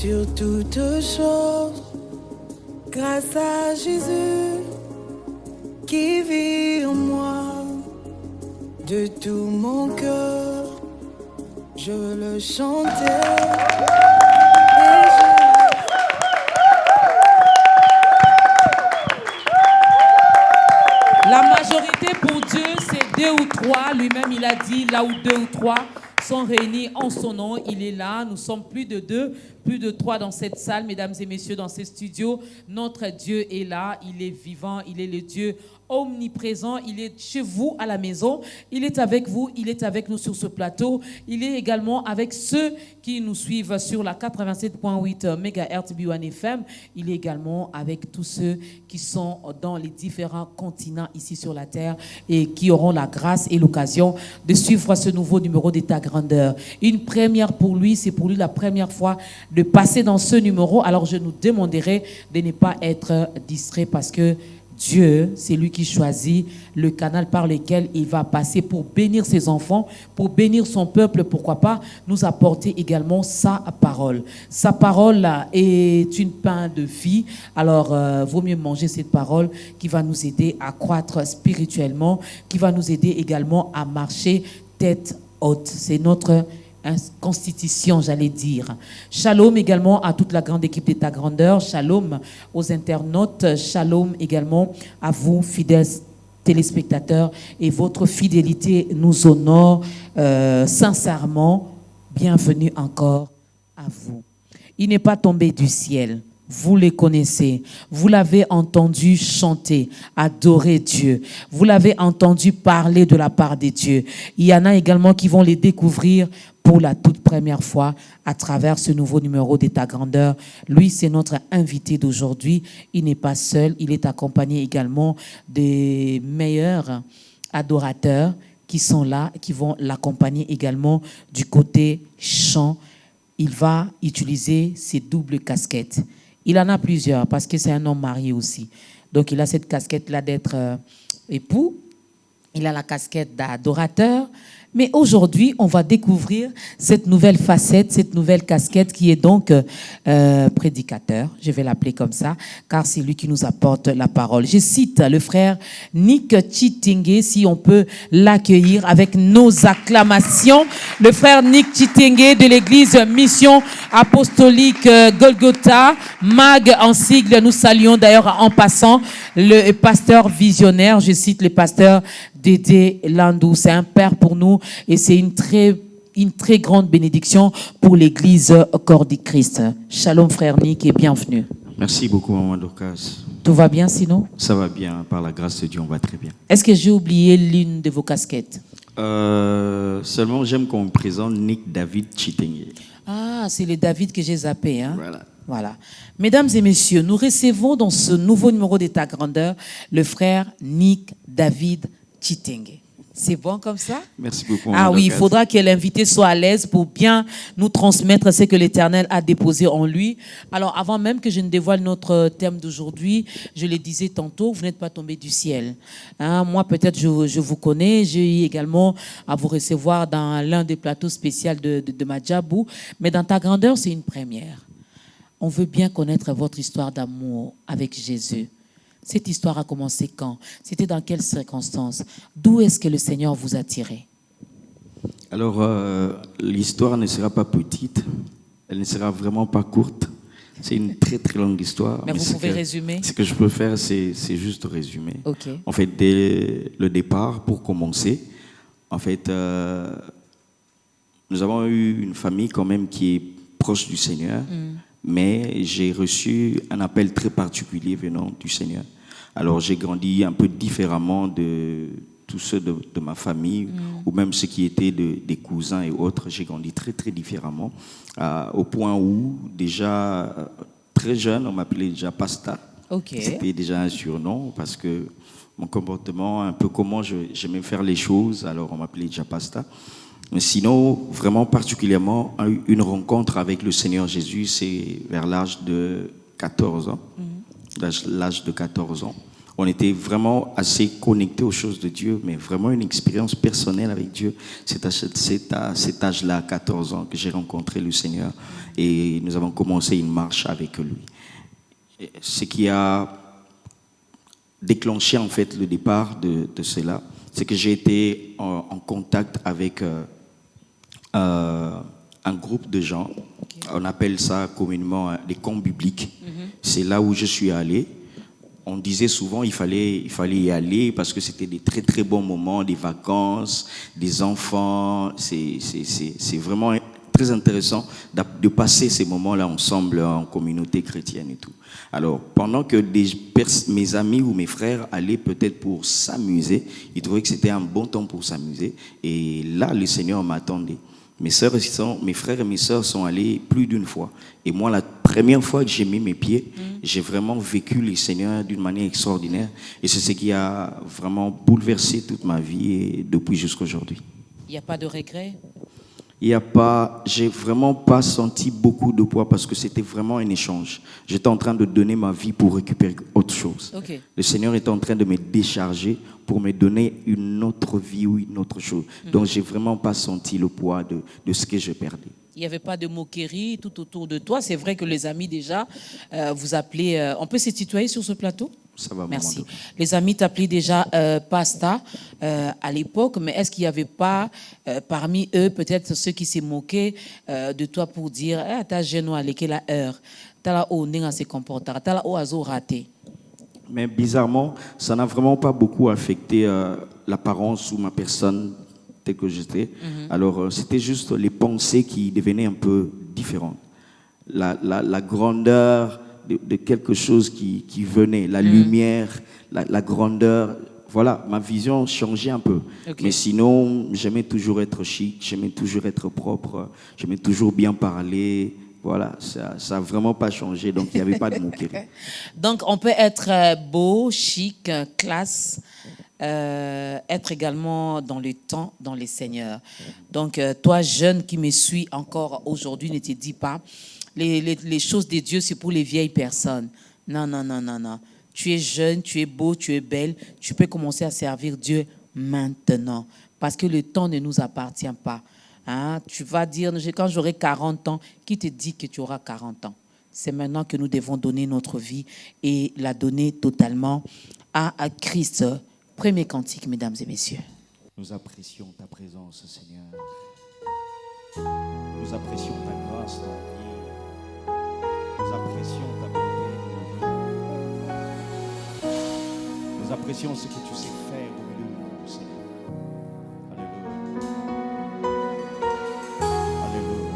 sur toute chose, grâce à Jésus qui vit en moi. De tout mon cœur, je veux le chanter. La majorité pour Dieu, c'est 2 ou 3. Lui-même, il a dit, là où 2 ou 3 sont réunis en son nom, il est là. Nous sommes plus de 2, plus de 3 dans cette salle, mesdames et messieurs, dans ces studios. Notre Dieu est là, il est vivant, il est le Dieu omniprésent, il est chez vous à la maison, il est avec vous, il est avec nous sur ce plateau, il est également avec ceux qui nous suivent sur la 87.8 MHz B1 FM, il est également avec tous ceux qui sont dans les différents continents ici sur la terre et qui auront la grâce et l'occasion de suivre ce nouveau numéro d'État Grandeur. Une première pour lui, c'est pour lui la première fois de passer dans ce numéro, alors je nous demanderai de ne pas être distrait parce que Dieu, c'est lui qui choisit le canal par lequel il va passer pour bénir ses enfants, pour bénir son peuple, pourquoi pas nous apporter également sa parole. Sa parole là, est une pain de vie, alors vaut mieux manger cette parole qui va nous aider à croître spirituellement, qui va nous aider également à marcher tête haute. C'est notre constitution, j'allais dire. Shalom également à toute la grande équipe d'État Grandeur. Shalom aux internautes. Shalom également à vous, fidèles téléspectateurs. Et votre fidélité nous honore sincèrement. Bienvenue encore à vous. Il n'est pas tombé du ciel. Vous les connaissez, vous l'avez entendu chanter, adorer Dieu, vous l'avez entendu parler de la part de Dieu. Il y en a également qui vont les découvrir pour la toute première fois à travers ce nouveau numéro d'État Grandeur. Lui, c'est notre invité d'aujourd'hui. Il n'est pas seul, il est accompagné également des meilleurs adorateurs qui sont là, qui vont l'accompagner également du côté chant. Il va utiliser ses doubles casquettes. Il en a plusieurs parce que c'est un homme marié aussi. Donc, il a cette casquette-là d'être époux. Il a la casquette d'adorateur. Mais aujourd'hui, on va découvrir cette nouvelle facette, cette nouvelle casquette qui est donc prédicateur. Je vais l'appeler comme ça, car c'est lui qui nous apporte la parole. Je cite le frère Nick Chitingue, si on peut l'accueillir avec nos acclamations. Le frère Nick Chitingue de l'église Mission Apostolique Golgotha, MAG en sigle. Nous saluons d'ailleurs en passant le pasteur visionnaire, je cite le pasteur Dédé Landou. C'est un père pour nous et c'est une très grande bénédiction pour l'église Corps du Christ. Shalom frère Nick et bienvenue. Merci beaucoup maman Dorcas. Tout va bien sinon? Ça va bien, par la grâce de Dieu, on va très bien. Est-ce que j'ai oublié l'une de vos casquettes? Seulement j'aime qu'on me présente Nick David Chitingue. Ah, c'est le David que j'ai zappé. Hein? Voilà. Mesdames et messieurs, nous recevons dans ce nouveau numéro d'État Grandeur le frère Nick David Chitingue. C'est bon comme ça? Merci beaucoup. Ah oui, il faudra que l'invité soit à l'aise pour bien nous transmettre ce que l'Éternel a déposé en lui. Alors, avant même que je ne dévoile notre thème d'aujourd'hui, je le disais tantôt, vous n'êtes pas tombé du ciel. Hein, moi, peut-être, je vous connais. J'ai eu également à vous recevoir dans l'un des plateaux spéciaux de Madjabou. Mais dans ta grandeur, c'est une première. On veut bien connaître votre histoire d'amour avec Jésus. Cette histoire a commencé quand? C'était dans quelles circonstances? D'où est-ce que le Seigneur vous a tiré? Alors, l'histoire ne sera pas petite. Elle ne sera vraiment pas courte. C'est une très très longue histoire. Mais vous pouvez résumer? Ce que je peux faire, c'est juste résumer. Ok. En fait, dès le départ, pour commencer, en fait, nous avons eu une famille quand même qui est proche du Seigneur. Mais j'ai reçu un appel très particulier venant du Seigneur. Alors j'ai grandi un peu différemment de tous ceux de ma famille, ou même ceux qui étaient des cousins et autres. J'ai grandi très très différemment, au point où déjà très jeune, on m'appelait déjà Pasta. Okay. C'était déjà un surnom parce que mon comportement, un peu comment j'aimais faire les choses, alors on m'appelait déjà Pasta. Mais sinon, vraiment particulièrement, une rencontre avec le Seigneur Jésus, c'est vers l'âge de 14 ans. L'âge de 14 ans, On était vraiment assez connectés aux choses de Dieu, mais vraiment une expérience personnelle avec Dieu. C'est à cet âge-là, à 14 ans, que j'ai rencontré le Seigneur et nous avons commencé une marche avec lui. Ce qui a déclenché en fait le départ de cela, c'est que j'ai été en contact avec un groupe de gens. On appelle ça communément des camps bibliques. C'est là où je suis allé. On disait souvent il fallait y aller parce que c'était des très très bons moments, des vacances, des enfants. C'est vraiment très intéressant de passer ces moments-là ensemble en communauté chrétienne et tout. Alors, pendant que mes amis ou mes frères allaient peut-être pour s'amuser, ils trouvaient que c'était un bon temps pour s'amuser. Et là, le Seigneur m'attendait. Mes frères et mes sœurs sont allés plus d'une fois. Et moi, la première fois que j'ai mis mes pieds, j'ai vraiment vécu le Seigneur d'une manière extraordinaire. Et c'est ce qui a vraiment bouleversé toute ma vie et depuis jusqu'à aujourd'hui. Il n'y a pas de regret? J'ai vraiment pas senti beaucoup de poids parce que c'était vraiment un échange. J'étais en train de donner ma vie pour récupérer autre chose. Okay. Le Seigneur était en train de me décharger pour me donner une autre vie ou une autre chose. Donc j'ai vraiment pas senti le poids de ce que je perdais. Il n'y avait pas de moquerie tout autour de toi. C'est vrai que les amis déjà vous appelaient... on peut se tutoyer sur ce plateau? Ça va. Merci. Les amis t'appelaient déjà Pasta à l'époque, mais est-ce qu'il n'y avait pas parmi eux peut-être ceux qui s'est moqués de toi pour dire t'as jeune à quelle heure, t'as là où on se comporte, t'as là où on raté? Mais bizarrement, ça n'a vraiment pas beaucoup affecté l'apparence ou ma personne telle que j'étais. Alors c'était juste les pensées qui devenaient un peu différentes. La grandeur de quelque chose qui venait, la lumière, la grandeur, voilà, ma vision changeait un peu. Okay. Mais sinon, j'aimais toujours être chic, j'aimais toujours être propre, j'aimais toujours bien parler. Voilà, ça n'a vraiment pas changé, donc il n'y avait pas de moquerie. Donc on peut être beau, chic, classe, être également dans le temps, dans les seigneurs. Donc toi, jeune qui me suis encore aujourd'hui, ne te dis pas les choses de Dieu, c'est pour les vieilles personnes. Non. Tu es jeune, tu es beau, tu es belle. Tu peux commencer à servir Dieu maintenant. Parce que le temps ne nous appartient pas. Hein? Tu vas dire, quand j'aurai 40 ans, qui te dit que tu auras 40 ans? C'est maintenant que nous devons donner notre vie et la donner totalement à Christ. Premier cantique, mesdames et messieurs. Nous apprécions ta présence, Seigneur. Nous apprécions ta grâce dans la vie. Nous apprécions ta bonté dans nos vies. Nous apprécions ce que tu sais faire au milieu de nous, Seigneur. Alléluia. Alléluia.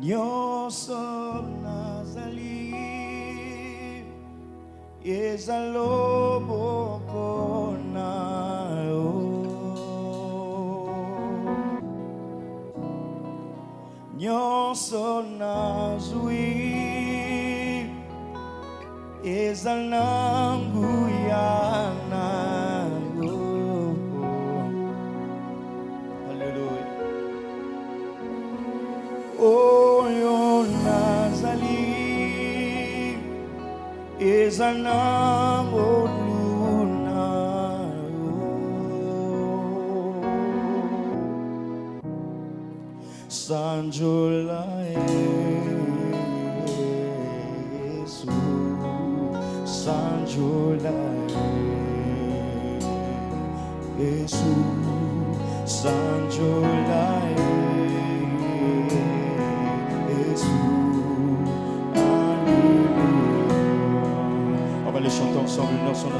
Nyoso nazali ezalobo na yo nyonso nazwi ezananguya na yo. Alléluia. Oyo nazali ezanango luna sanjola Yesu sanjola Yesu sanjola Yesu. On va les chanter ensemble, nous sommes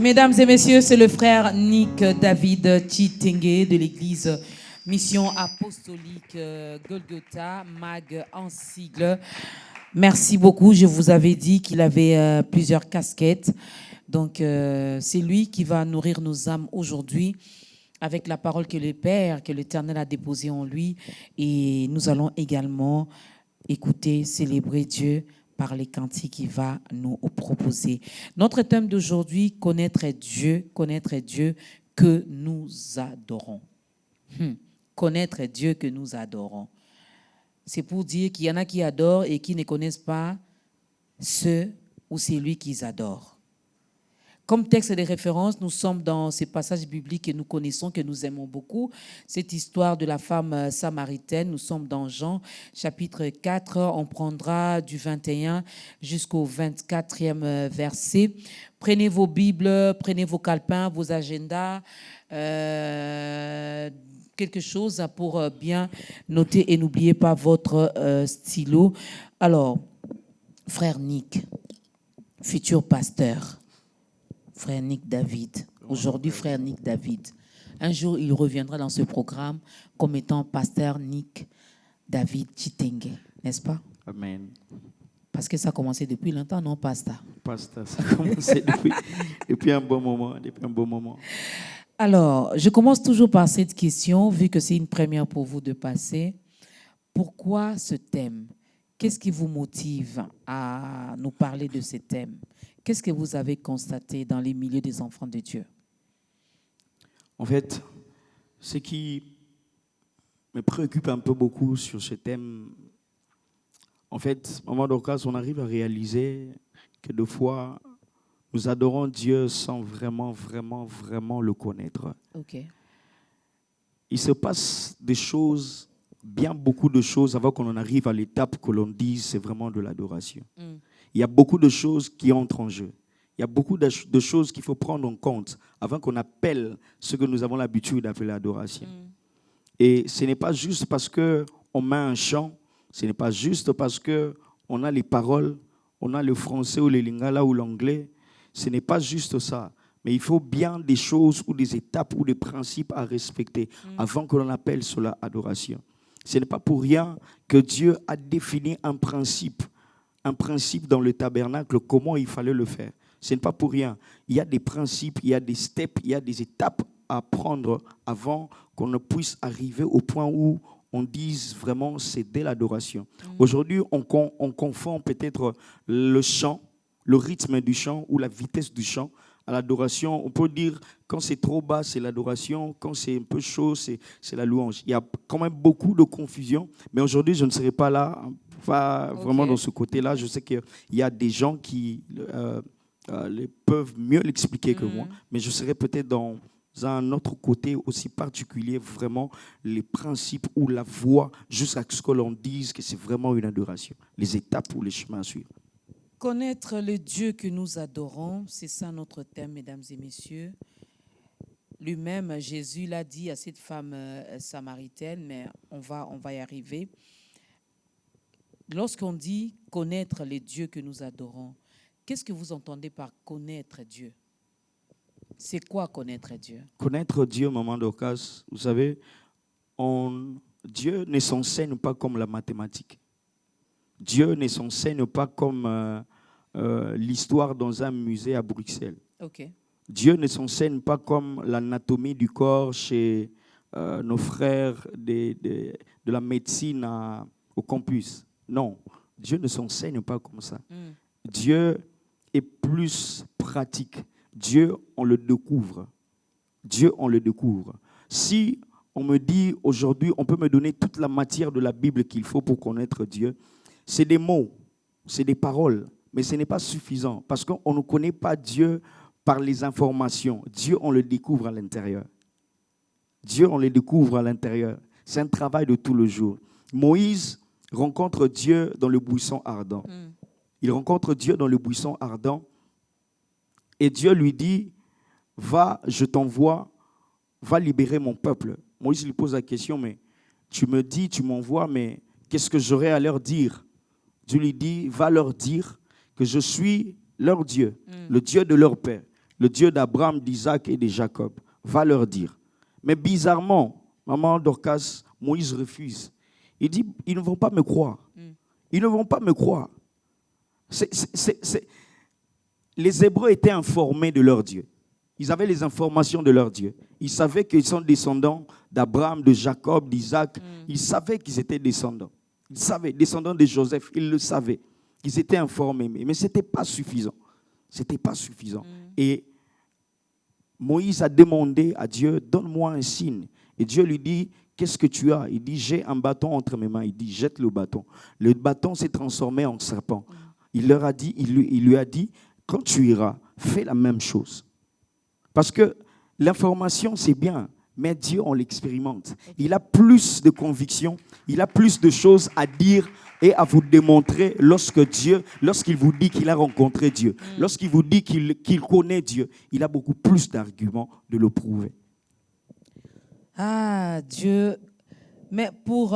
Mesdames et messieurs, c'est le frère Nick David Chitenge de l'église Mission Apostolique Golgotha, MAG en sigle. Merci beaucoup. Je vous avais dit qu'il avait plusieurs casquettes. Donc, c'est lui qui va nourrir nos âmes aujourd'hui avec la parole que le Père, que l'Éternel a déposée en lui. Et nous allons également écouter, célébrer Dieu par les cantiques qu'il va nous proposer. Notre thème d'aujourd'hui, connaître Dieu que nous adorons. Connaître Dieu que nous adorons. C'est pour dire qu'il y en a qui adorent et qui ne connaissent pas ceux ou c'est lui qu'ils adorent. Comme texte de référence, nous sommes dans ces passages bibliques que nous connaissons, que nous aimons beaucoup. Cette histoire de la femme samaritaine, nous sommes dans Jean, chapitre 4. On prendra du 21 jusqu'au 24e verset. Prenez vos Bibles, prenez vos calepins, vos agendas, quelque chose pour bien noter et n'oubliez pas votre stylo. Alors, frère Nick, futur pasteur, frère Nick David, aujourd'hui frère Nick David. Un jour, il reviendra dans ce programme comme étant pasteur Nick David Chitenge, n'est-ce pas? Amen. Parce que ça a commencé depuis longtemps, non, pasteur? Pasteur, ça a commencé depuis un bon moment. Alors, je commence toujours par cette question, vu que c'est une première pour vous de passer. Pourquoi ce thème? Qu'est-ce qui vous motive à nous parler de ce thème? Qu'est-ce que vous avez constaté dans les milieux des enfants de Dieu? En fait, ce qui me préoccupe un peu beaucoup sur ce thème, en fait, au moment d'occasion, on arrive à réaliser que des fois, nous adorons Dieu sans vraiment le connaître. Okay. Il se passe des choses, bien beaucoup de choses, avant qu'on en arrive à l'étape que l'on dise c'est vraiment de l'adoration. Il y a beaucoup de choses qui entrent en jeu. Il y a beaucoup de choses qu'il faut prendre en compte avant qu'on appelle ce que nous avons l'habitude d'appeler l'adoration. Et ce n'est pas juste parce qu'on met un chant, ce n'est pas juste parce qu'on a les paroles, on a le français ou le lingala ou l'anglais. Ce n'est pas juste ça, mais il faut bien des choses ou des étapes ou des principes à respecter avant que l'on appelle cela adoration. Ce n'est pas pour rien que Dieu a défini un principe dans le tabernacle, comment il fallait le faire. Ce n'est pas pour rien. Il y a des principes, il y a des steps, il y a des étapes à prendre avant qu'on ne puisse arriver au point où on dise vraiment c'est de l'adoration. Aujourd'hui, on confond peut-être le chant, le rythme du chant ou la vitesse du chant à l'adoration. On peut dire quand c'est trop bas, c'est l'adoration. Quand c'est un peu chaud, c'est la louange. Il y a quand même beaucoup de confusion. Mais aujourd'hui, je ne serai pas là, pas vraiment dans ce côté-là. Je sais qu'il y a des gens qui peuvent mieux l'expliquer que moi. Mais je serai peut-être dans un autre côté aussi particulier, vraiment les principes ou la voie jusqu'à ce que l'on dise que c'est vraiment une adoration. Les étapes ou les chemins à suivre. Connaître le Dieu que nous adorons, c'est ça notre thème, mesdames et messieurs. Lui-même, Jésus l'a dit à cette femme samaritaine, mais on va y arriver. Lorsqu'on dit connaître le Dieu que nous adorons, qu'est-ce que vous entendez par connaître Dieu? C'est quoi connaître Dieu? Connaître Dieu, maman Dorcas, vous savez, Dieu ne s'enseigne pas comme la mathématique. Dieu ne s'enseigne pas comme l'histoire dans un musée à Bruxelles. Okay. Dieu ne s'enseigne pas comme l'anatomie du corps chez nos frères de la médecine au campus. Non, Dieu ne s'enseigne pas comme ça. Dieu est plus pratique. Dieu, on le découvre. Dieu, on le découvre. Si on me dit aujourd'hui, on peut me donner toute la matière de la Bible qu'il faut pour connaître Dieu, c'est des mots, c'est des paroles, mais ce n'est pas suffisant parce qu'on ne connaît pas Dieu par les informations. Dieu, on le découvre à l'intérieur. Dieu, on le découvre à l'intérieur. C'est un travail de tout le jour. Moïse rencontre Dieu dans le buisson ardent. Il rencontre Dieu dans le buisson ardent et Dieu lui dit, va, je t'envoie, va libérer mon peuple. Moïse lui pose la question, mais tu me dis, tu m'envoies, mais qu'est-ce que j'aurai à leur dire? Dieu lui dit, va leur dire que je suis leur Dieu, le Dieu de leur père, le Dieu d'Abraham, d'Isaac et de Jacob. Va leur dire. Mais bizarrement, maman Dorcas, Moïse refuse. Il dit, ils ne vont pas me croire. Ils ne vont pas me croire. Les Hébreux étaient informés de leur Dieu. Ils avaient les informations de leur Dieu. Ils savaient qu'ils sont descendants d'Abraham, de Jacob, d'Isaac. Ils savaient qu'ils étaient descendants. Ils savaient, descendants de Joseph, ils le savaient. Ils étaient informés, mais ce n'était pas suffisant. Ce n'était pas suffisant. Et Moïse a demandé à Dieu, donne-moi un signe. Et Dieu lui dit, qu'est-ce que tu as? Il dit, j'ai un bâton entre mes mains. Il dit, jette le bâton. Le bâton s'est transformé en serpent. Il lui a dit, quand tu iras, fais la même chose. Parce que l'information, c'est bien, mais Dieu, on l'expérimente. Il a plus de conviction, il a plus de choses à dire et à vous démontrer lorsqu'il vous dit qu'il a rencontré Dieu, lorsqu'il vous dit qu'il connaît Dieu, il a beaucoup plus d'arguments de le prouver. Ah, Dieu. Mais pour,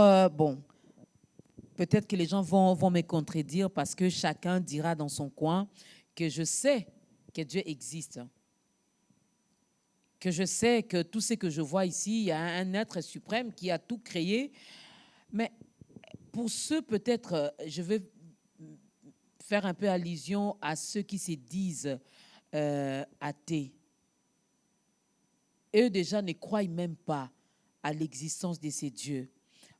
peut-être que les gens vont me contredire parce que chacun dira dans son coin que je sais que Dieu existe. Que je sais que tout ce que je vois ici, il y a un être suprême qui a tout créé. Mais pour ceux, peut-être, je vais faire un peu allusion à ceux qui se disent athées. Eux, déjà, ne croient même pas à l'existence de ces dieux.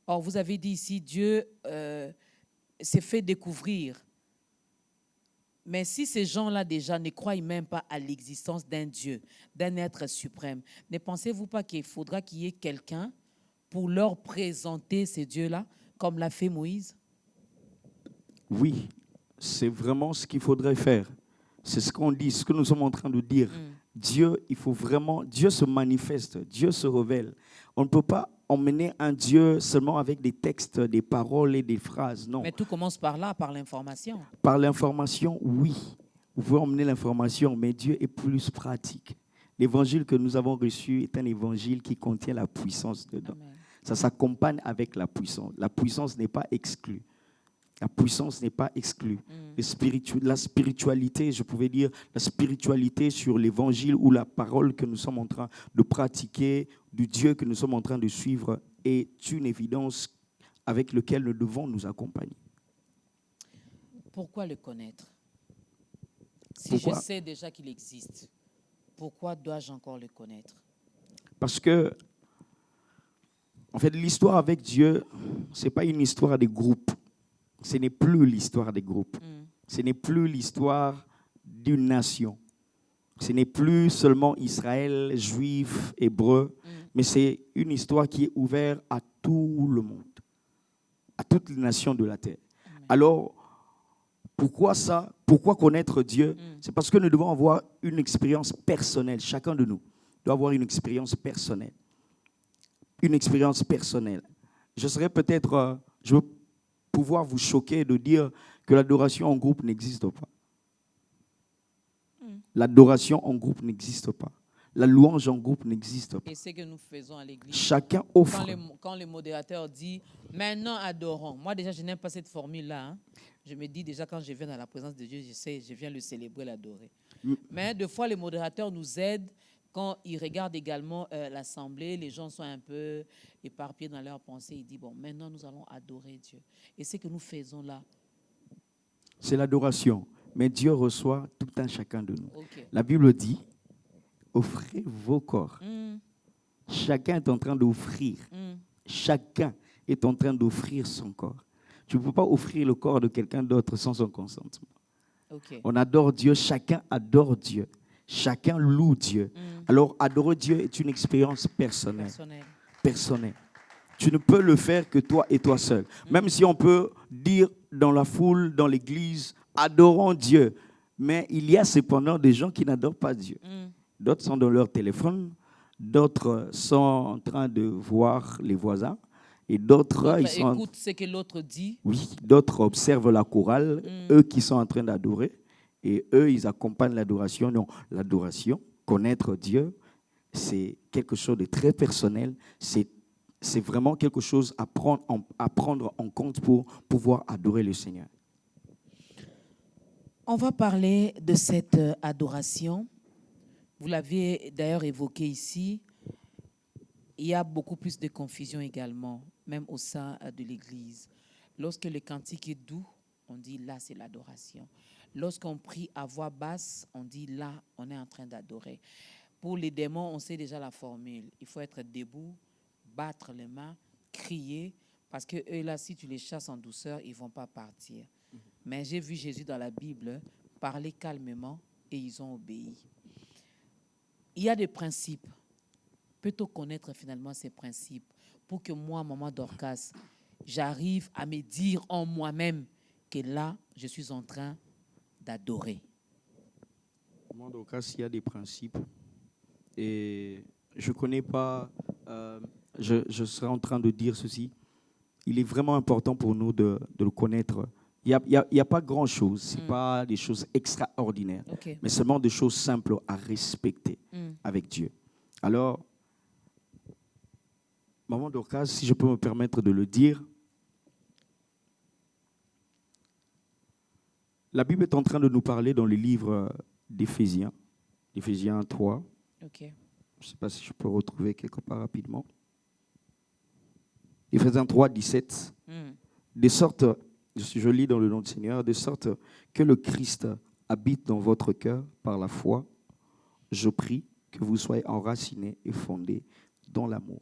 Or, vous avez dit ici, Dieu s'est fait découvrir. Mais si ces gens-là déjà ne croient même pas à l'existence d'un Dieu, d'un être suprême, ne pensez-vous pas qu'il faudra qu'il y ait quelqu'un pour leur présenter ces dieux-là, comme l'a fait Moïse? Oui, c'est vraiment ce qu'il faudrait faire. C'est ce qu'on dit, ce que nous sommes en train de dire. Dieu, il faut vraiment, Dieu se manifeste, Dieu se révèle. On ne peut pas emmener un Dieu seulement avec des textes, des paroles et des phrases, non. Mais tout commence par là, par l'information. Par l'information, oui. Vous pouvez emmener l'information, mais Dieu est plus pratique. L'évangile que nous avons reçu est un évangile qui contient la puissance dedans. Amen. Ça s'accompagne avec la puissance. La puissance n'est pas exclue. La puissance n'est pas exclue. La spiritualité, je pouvais dire, la spiritualité sur l'évangile ou la parole que nous sommes en train de pratiquer, du Dieu que nous sommes en train de suivre, est une évidence avec laquelle nous devons nous accompagner. Pourquoi le connaître? Si Pourquoi? je sais déjà qu'il existe, pourquoi dois-je encore le connaître? Parce que, en fait, l'histoire avec Dieu, ce n'est pas une histoire des groupes. Ce n'est plus l'histoire des groupes. Ce n'est plus l'histoire d'une nation. Ce n'est plus seulement Israël, Juifs, Hébreux, mais c'est une histoire qui est ouverte à tout le monde, à toutes les nations de la terre. Alors, pourquoi ça? Pourquoi connaître Dieu? C'est parce que nous devons avoir une expérience personnelle. Chacun de nous doit avoir une expérience personnelle. Une expérience personnelle. Je serais peut-être... je veux pouvoir vous choquer de dire que l'adoration en groupe n'existe pas. L'adoration en groupe n'existe pas. La louange en groupe n'existe pas. Et c'est ce que nous faisons à l'église. Chacun offre. Quand le modérateur dit « maintenant adorons », moi déjà je n'aime pas cette formule-là. Hein. Je me dis déjà quand je viens dans la présence de Dieu, je viens le célébrer, l'adorer. Mais des fois les modérateurs nous aident quand ils regardent également l'assemblée, les gens sont un peu éparpillés dans leurs pensées. Ils disent, bon, maintenant nous allons adorer Dieu. Et ce que nous faisons là, c'est l'adoration. Mais Dieu reçoit tout un chacun de nous. Okay. La Bible dit, offrez vos corps. Chacun est en train d'offrir. Chacun est en train d'offrir son corps. Tu ne peux pas offrir le corps de quelqu'un d'autre sans son consentement. Okay. On adore Dieu, chacun adore Dieu. Chacun loue Dieu. Alors, adorer Dieu est une expérience personnelle. Personnelle. Tu ne peux le faire que toi et toi seul. Même si on peut dire dans la foule, dans l'église, adorons Dieu. Mais il y a cependant des gens qui n'adorent pas Dieu. D'autres sont dans leur téléphone. D'autres sont en train de voir les voisins. Et d'autres écoutent ce que l'autre dit. Oui, d'autres observent la chorale, eux qui sont en train d'adorer. Et eux, ils accompagnent l'adoration. Non, l'adoration, connaître Dieu, c'est quelque chose de très personnel. C'est vraiment quelque chose à prendre en compte pour pouvoir adorer le Seigneur. On va parler de cette adoration. Vous l'avez d'ailleurs évoqué ici. Il y a beaucoup plus de confusion également, même au sein de l'Église. Lorsque le cantique est doux, on dit là, c'est l'adoration. Lorsqu'on prie à voix basse, on dit là, on est en train d'adorer. Pour les démons, on sait déjà la formule. Il faut être debout, battre les mains, crier, parce que eux là, si tu les chasses en douceur, ils ne vont pas partir. Mais j'ai vu Jésus dans la Bible parler calmement et ils ont obéi. Il y a des principes. Peut-on connaître finalement ces principes pour que moi, maman Dorcas, j'arrive à me dire en moi-même que là, je suis en train d'adorer. Maman Dorcas, il y a des principes. Et je ne connais pas, je serai en train de dire ceci. Il est vraiment important pour nous de le connaître. Il n'y a pas grand-chose, ce n'est pas des choses extraordinaires, Ok. mais seulement des choses simples à respecter avec Dieu. Alors, Maman Dorcas, si je peux me permettre de le dire, la Bible est en train de nous parler dans le livre d'Éphésiens, Éphésiens 3. Ok. Je ne sais pas si je peux retrouver quelque part rapidement. Éphésiens 3, 17. De sorte, je lis dans le nom du Seigneur, de sorte que le Christ habite dans votre cœur par la foi. Je prie que vous soyez enracinés et fondés dans l'amour.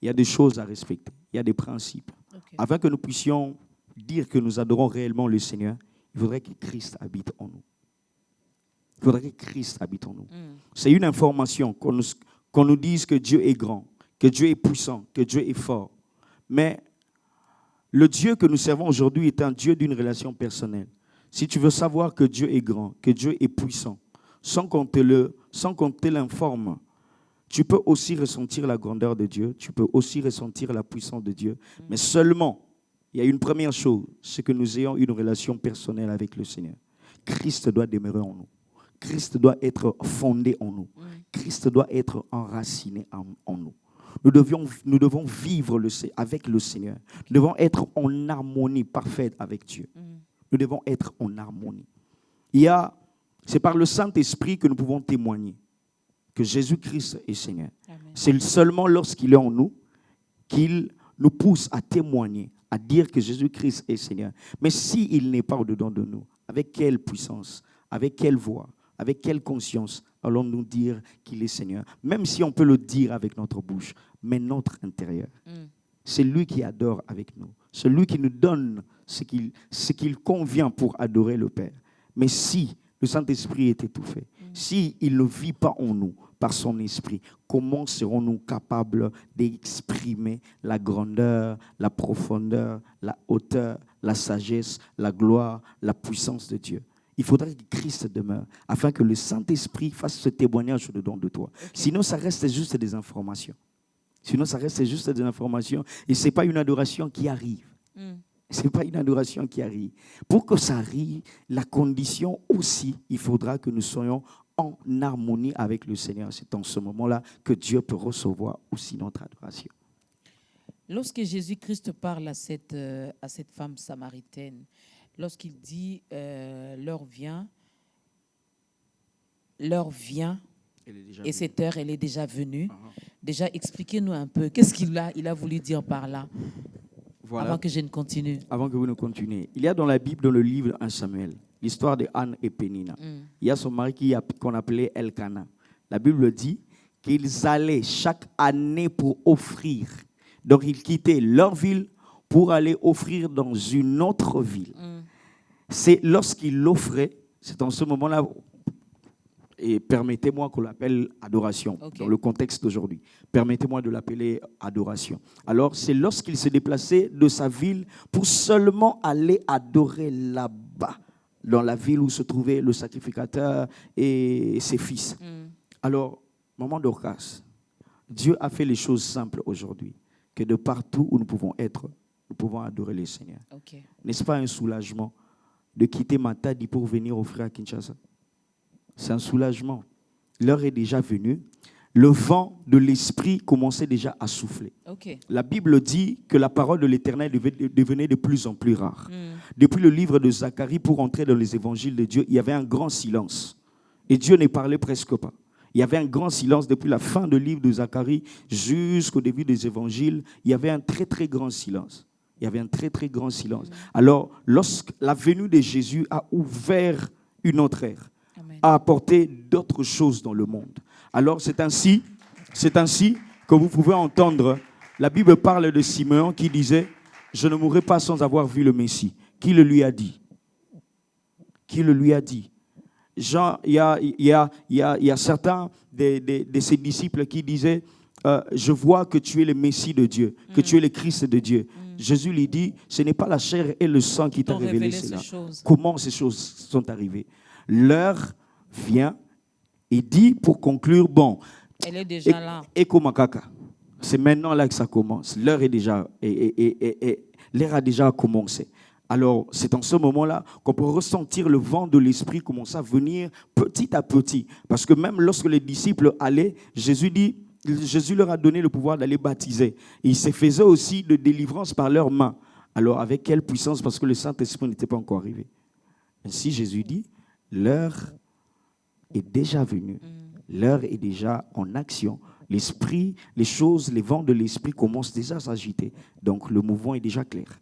Il y a des choses à respecter, il y a des principes. Ok. Afin que nous puissions dire que nous adorons réellement le Seigneur, il faudrait que Christ habite en nous. Il faudrait que Christ habite en nous. C'est une information qu'on nous dise que Dieu est grand, que Dieu est puissant, que Dieu est fort. Mais le Dieu que nous servons aujourd'hui est un Dieu d'une relation personnelle. Si tu veux savoir que Dieu est grand, que Dieu est puissant, sans qu'on te l'informe, tu peux aussi ressentir la grandeur de Dieu, tu peux aussi ressentir la puissance de Dieu. Mais seulement, il y a une première chose, c'est que nous ayons une relation personnelle avec le Seigneur. Christ doit demeurer en nous. Christ doit être fondé en nous. Christ doit être enraciné en nous. Nous devons vivre avec le Seigneur. Nous devons être en harmonie parfaite avec Dieu. Nous devons être en harmonie. C'est par le Saint-Esprit que nous pouvons témoigner que Jésus-Christ est Seigneur. Amen. C'est seulement lorsqu'il est en nous qu'il nous pousse à témoigner, à dire que Jésus-Christ est Seigneur. Mais s'il n'est pas au-dedans de nous, avec quelle puissance, avec quelle voix, avec quelle conscience allons-nous dire qu'il est Seigneur? Même si on peut le dire avec notre bouche, mais notre intérieur. C'est lui qui adore avec nous. C'est lui qui nous donne ce qu'il convient pour adorer le Père. Mais si le Saint-Esprit est étouffé, s'il ne vit pas en nous par son esprit, comment serons-nous capables d'exprimer la grandeur, la profondeur, la hauteur, la sagesse, la gloire, la puissance de Dieu? Il faudrait que Christ demeure afin que le Saint-Esprit fasse ce témoignage dedans de toi. Okay. Sinon, ça reste juste des informations. Et ce n'est pas une adoration qui arrive. Ce n'est pas une adoration qui arrive. Pour que ça arrive, la condition aussi, il faudra que nous soyons en harmonie avec le Seigneur. C'est en ce moment-là que Dieu peut recevoir aussi notre adoration. Lorsque Jésus-Christ parle à cette femme samaritaine, lorsqu'il dit l'heure vient, et cette heure, elle est déjà venue. Déjà, expliquez-nous un peu, qu'est-ce qu'il a voulu dire par là? Voilà. Avant que je ne continue. Avant que vous ne continuiez. Il y a dans la Bible, dans le livre 1 Samuel, l'histoire de Anne et Pénina. Il y a son mari qu'on appelait Elkana. La Bible dit qu'ils allaient chaque année pour offrir. Donc, ils quittaient leur ville pour aller offrir dans une autre ville. C'est lorsqu'ils l'offraient, c'est en ce moment-là, et permettez-moi qu'on l'appelle adoration, dans le contexte d'aujourd'hui. Permettez-moi de l'appeler adoration. Alors, c'est lorsqu'il se déplaçait de sa ville pour seulement aller adorer là-bas, dans la ville où se trouvait le sacrificateur et ses fils. Alors, Maman Dorcas, Dieu a fait les choses simples aujourd'hui, que de partout où nous pouvons être, nous pouvons adorer le Seigneur. N'est-ce pas un soulagement de quitter Matadi pour venir offrir à Kinshasa? C'est un soulagement. L'heure est déjà venue. Le vent de l'esprit commençait déjà à souffler. La Bible dit que la parole de l'Éternel devenait de plus en plus rare. Depuis le livre de Zacharie, pour entrer dans les évangiles de Dieu, il y avait un grand silence. Et Dieu ne parlait presque pas. Il y avait un grand silence depuis la fin du livre de Zacharie jusqu'au début des évangiles. Il y avait un très, très grand silence. Alors, lorsque la venue de Jésus a ouvert une autre ère, a apporté d'autres choses dans le monde. Alors, c'est ainsi que vous pouvez entendre, la Bible parle de Simeon qui disait « Je ne mourrai pas sans avoir vu le Messie ». Qui le lui a dit? Jean, il y a certains de ses disciples qui disaient je vois que tu es le Messie de Dieu, que tu es le Christ de Dieu. Jésus lui dit, ce n'est pas la chair et le sang qui t'ont révélé cela. Comment ces choses sont arrivées? L'heure vient Il dit, pour conclure, bon, Elle est déjà là. Eko Makaka, c'est maintenant là que ça commence. L'heure est déjà, l'heure a déjà commencé. Alors, c'est en ce moment-là qu'on peut ressentir le vent de l'Esprit commencer à venir petit à petit. Parce que même lorsque les disciples allaient, Jésus leur a donné le pouvoir d'aller baptiser. Et il se faisait aussi de délivrance par leurs mains. Alors, avec quelle puissance? Parce que le Saint-Esprit n'était pas encore arrivé. Ainsi, Jésus dit, l'heure est déjà venue. L'heure est déjà en action. L'Esprit, les choses, les vents de l'Esprit commencent déjà à s'agiter. Donc, le mouvement est déjà clair.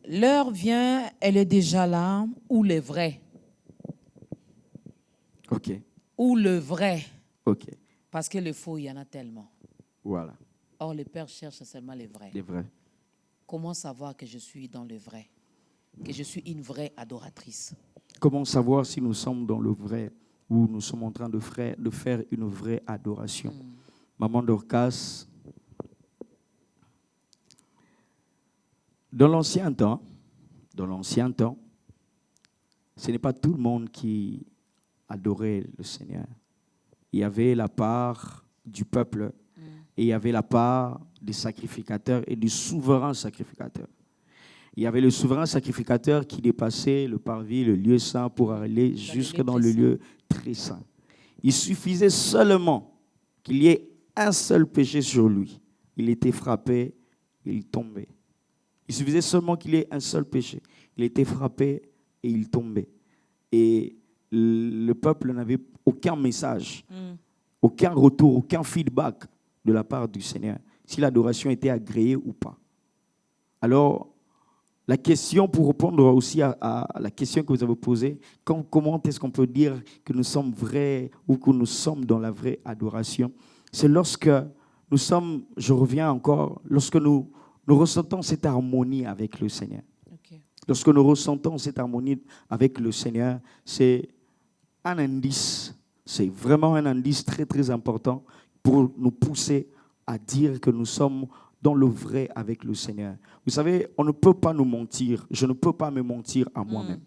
L'heure vient, elle est déjà là, ou le vrai. OK. Ou le vrai. OK. Parce que le faux, il y en a tellement. Voilà. Or, le Père cherche seulement les vrais. Les vrais. Comment savoir que je suis dans le vrai? Que je suis une vraie adoratrice? Comment savoir si nous sommes dans le vrai ou nous sommes en train de faire une vraie adoration? Maman Dorcas, dans l'ancien temps, ce n'est pas tout le monde qui adorait le Seigneur. Il y avait la part du peuple et il y avait la part des sacrificateurs et du souverain sacrificateur. Il y avait le souverain sacrificateur qui dépassait le parvis, le lieu saint, pour aller jusque dans le lieu très saint. Il suffisait seulement qu'il y ait un seul péché sur lui. Il était frappé, il tombait. Il suffisait seulement qu'il y ait un seul péché. Il était frappé et il tombait. Et le peuple n'avait aucun message, aucun retour, aucun feedback de la part du Seigneur, si l'adoration était agréée ou pas. Alors, la question, pour répondre aussi à la question que vous avez posée, comment est-ce qu'on peut dire que nous sommes vrais ou que nous sommes dans la vraie adoration? C'est lorsque nous sommes, je reviens encore, lorsque nous ressentons cette harmonie avec le Seigneur. Okay. Lorsque nous ressentons cette harmonie avec le Seigneur, c'est un indice, c'est vraiment un indice très très important pour nous pousser à dire que nous sommes dans le vrai avec le Seigneur. Vous savez, on ne peut pas nous mentir. Je ne peux pas me mentir à moi-même.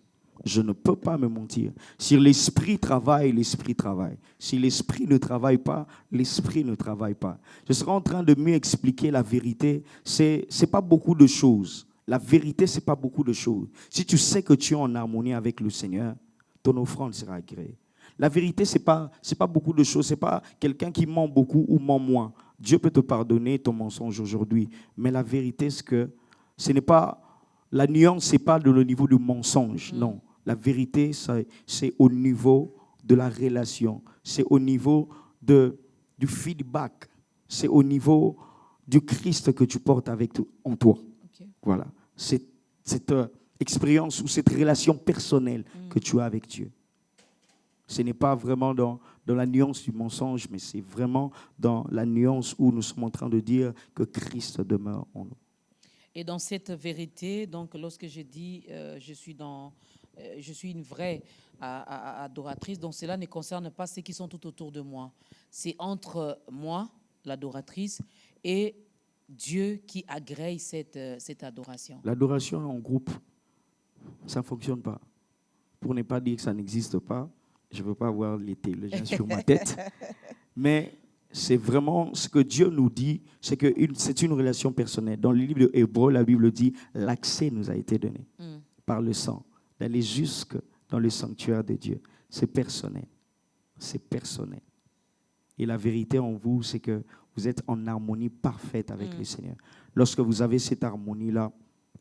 Je ne peux pas me mentir. Si l'esprit travaille, l'esprit travaille. Si l'esprit ne travaille pas, l'esprit ne travaille pas. Je serai en train de mieux expliquer la vérité. C'est pas beaucoup de choses. La vérité, c'est pas beaucoup de choses. Si tu sais que tu es en harmonie avec le Seigneur, ton offrande sera agréée. La vérité, c'est pas beaucoup de choses. C'est pas quelqu'un qui ment beaucoup ou ment moins. Dieu peut te pardonner ton mensonge aujourd'hui. Mais la vérité, c'est que ce n'est pas... La nuance, ce n'est pas le niveau du mensonge, non. La vérité, c'est au niveau de la relation. C'est au niveau du feedback. C'est au niveau du Christ que tu portes en toi. Okay. Voilà. C'est cette expérience ou cette relation personnelle que tu as avec Dieu. Ce n'est pas vraiment dans la nuance du mensonge, mais c'est vraiment dans la nuance où nous sommes en train de dire que Christ demeure en nous. Et dans cette vérité, donc, lorsque je dis je suis une vraie adoratrice, donc cela ne concerne pas ceux qui sont tout autour de moi. C'est entre moi, l'adoratrice, et Dieu qui agrée cette adoration. L'adoration en groupe, ça ne fonctionne pas. Pour ne pas dire que ça n'existe pas, je ne veux pas avoir les théologiens sur ma tête, mais c'est vraiment ce que Dieu nous dit, c'est que c'est une relation personnelle. Dans le livre de Hébreux, la Bible dit l'accès nous a été donné par le sang, d'aller jusque dans le sanctuaire de Dieu. C'est personnel. C'est personnel. Et la vérité en vous, c'est que vous êtes en harmonie parfaite avec le Seigneur. Lorsque vous avez cette harmonie-là,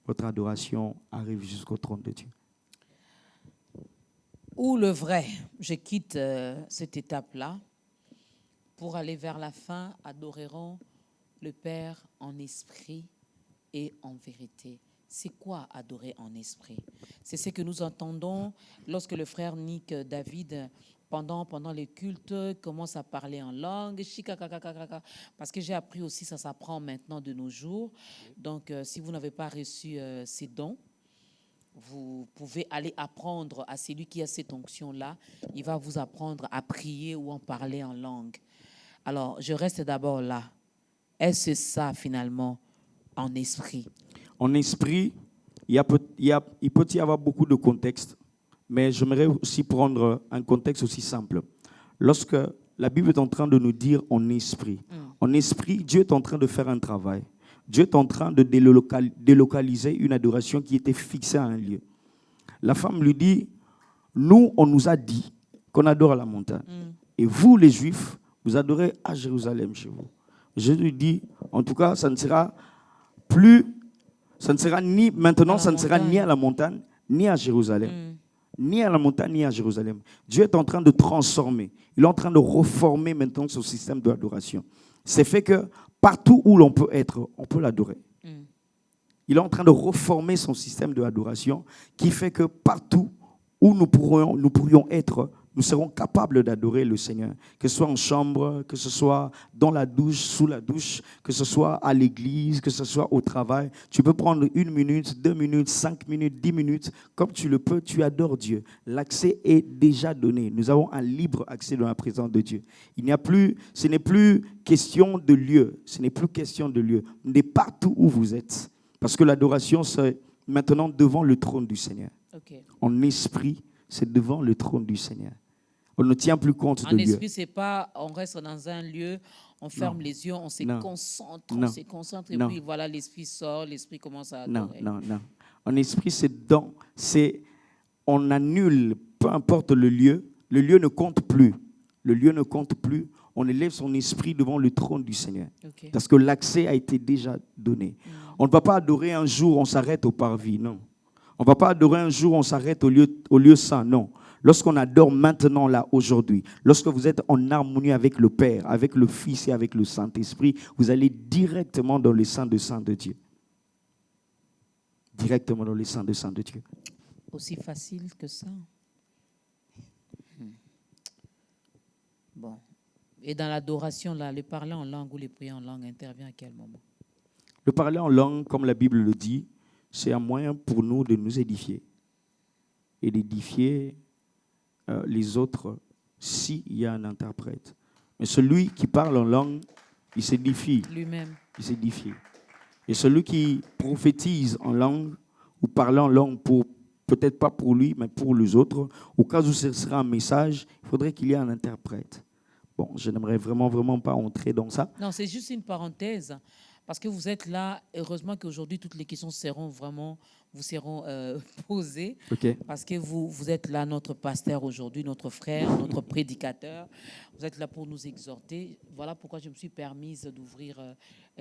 votre adoration arrive jusqu'au trône de Dieu. Ou le vrai, je quitte cette étape-là pour aller vers la fin, adoreront le Père en esprit et en vérité. C'est quoi adorer en esprit? C'est ce que nous entendons lorsque le frère Nick David, pendant les cultes, commence à parler en langue. Parce que j'ai appris aussi, ça s'apprend maintenant de nos jours. Donc, si vous n'avez pas reçu ces dons, vous pouvez aller apprendre à celui qui a cette onction-là. Il va vous apprendre à prier ou en parler en langue. Alors, je reste d'abord là. Est-ce ça, finalement, en esprit? En esprit, il peut y avoir beaucoup de contextes, Mais j'aimerais aussi prendre un contexte aussi simple. Lorsque la Bible est en train de nous dire en esprit, Dieu est en train de faire un travail. Dieu est en train de délocaliser une adoration qui était fixée à un lieu. La femme lui dit, nous, on nous a dit qu'on adore à la montagne. Et vous, les Juifs, vous adorez à Jérusalem chez vous. Jésus lui dit, en tout cas, ça ne sera ni maintenant, ça ne sera ni à la montagne, ni à Jérusalem. Ni à la montagne, ni à Jérusalem. Dieu est en train de transformer. Il est en train de reformer maintenant son système d'adoration. C'est fait que partout où l'on peut être, on peut l'adorer. Il est en train de reformer son système d'adoration qui fait que partout où nous pourrions être, nous serons capables d'adorer le Seigneur. Que ce soit en chambre, que ce soit dans la douche, sous la douche, que ce soit à l'église, que ce soit au travail. Tu peux prendre 1 minute, 2 minutes, 5 minutes, 10 minutes. Comme tu le peux, tu adores Dieu. L'accès est déjà donné. Nous avons un libre accès dans la présence de Dieu. Ce n'est plus question de lieu. Ce n'est plus question de lieu. Mais partout où vous êtes. Parce que l'adoration, c'est maintenant devant le trône du Seigneur. Okay. En esprit, c'est devant le trône du Seigneur. On ne tient plus compte de Dieu. En esprit, c'est pas on reste dans un lieu, on ferme les yeux, on se concentre, et puis voilà, l'esprit sort, l'esprit commence à adorer. Non. En esprit, on annule, peu importe le lieu ne compte plus. Le lieu ne compte plus. On élève son esprit devant le trône du Seigneur. Okay. Parce que l'accès a été déjà donné. On ne va pas adorer un jour, on s'arrête au parvis, non. On ne va pas adorer un jour, on s'arrête au lieu saint, non. Lorsqu'on adore maintenant, là, aujourd'hui, lorsque vous êtes en harmonie avec le Père, avec le Fils et avec le Saint-Esprit, vous allez directement dans les saints de Dieu. Directement dans les saints de Dieu. Aussi facile que ça. Bon. Et dans l'adoration, là, le parler en langue ou le prier en langue intervient à quel moment? Le parler en langue, comme la Bible le dit, c'est un moyen pour nous de nous édifier et d'édifier les autres s'il y a un interprète. Mais celui qui parle en langue, il s'édifie. Lui-même. Il s'édifie. Et celui qui prophétise en langue ou parle en langue, peut-être pas pour lui, mais pour les autres, au cas où ce sera un message, il faudrait qu'il y ait un interprète. Bon, je n'aimerais vraiment pas entrer dans ça. Non, c'est juste une parenthèse. Parce que vous êtes là, heureusement qu'aujourd'hui, toutes les questions seront posées. Okay. Parce que vous êtes là, notre pasteur aujourd'hui, notre frère, notre prédicateur. Vous êtes là pour nous exhorter. Voilà pourquoi je me suis permise d'ouvrir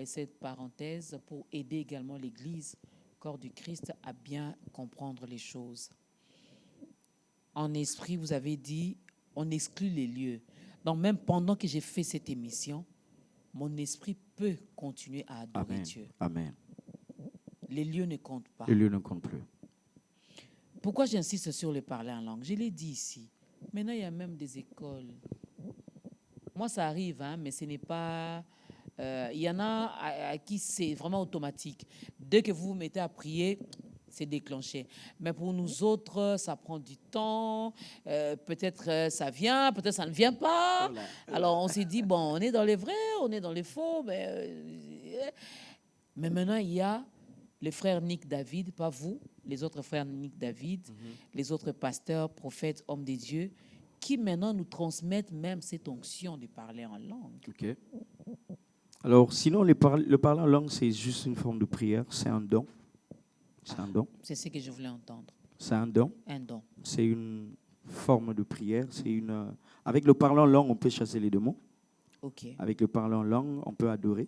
cette parenthèse pour aider également l'Église, corps du Christ, à bien comprendre les choses. En esprit, vous avez dit, on exclut les lieux. Donc même pendant que j'ai fait cette émission, mon esprit peut continuer à adorer Dieu. Amen. Les lieux ne comptent pas. Les lieux ne comptent plus. Pourquoi j'insiste sur le parler en langue? Je l'ai dit ici. Maintenant, il y a même des écoles. Moi, ça arrive, mais ce n'est pas... Il y en a à qui c'est vraiment automatique. Dès que vous vous mettez à prier, c'est déclenché. Mais pour nous autres, ça prend du temps. Peut-être ça vient, peut-être ça ne vient pas. Voilà. Alors on s'est dit, bon, on est dans les vrais, on est dans les faux. Mais maintenant, il y a les frères Nick David, pas vous, les autres frères Nick David, les autres pasteurs, prophètes, hommes de Dieu, qui maintenant nous transmettent même cette onction de parler en langue. OK. Alors, sinon, le parler en langue, c'est juste une forme de prière, c'est un don. C'est un don. C'est ce que je voulais entendre. C'est un don. Un don. C'est une forme de prière. Avec le parler en langue, on peut chasser les démons. Okay. Avec le parler en langue, on peut adorer.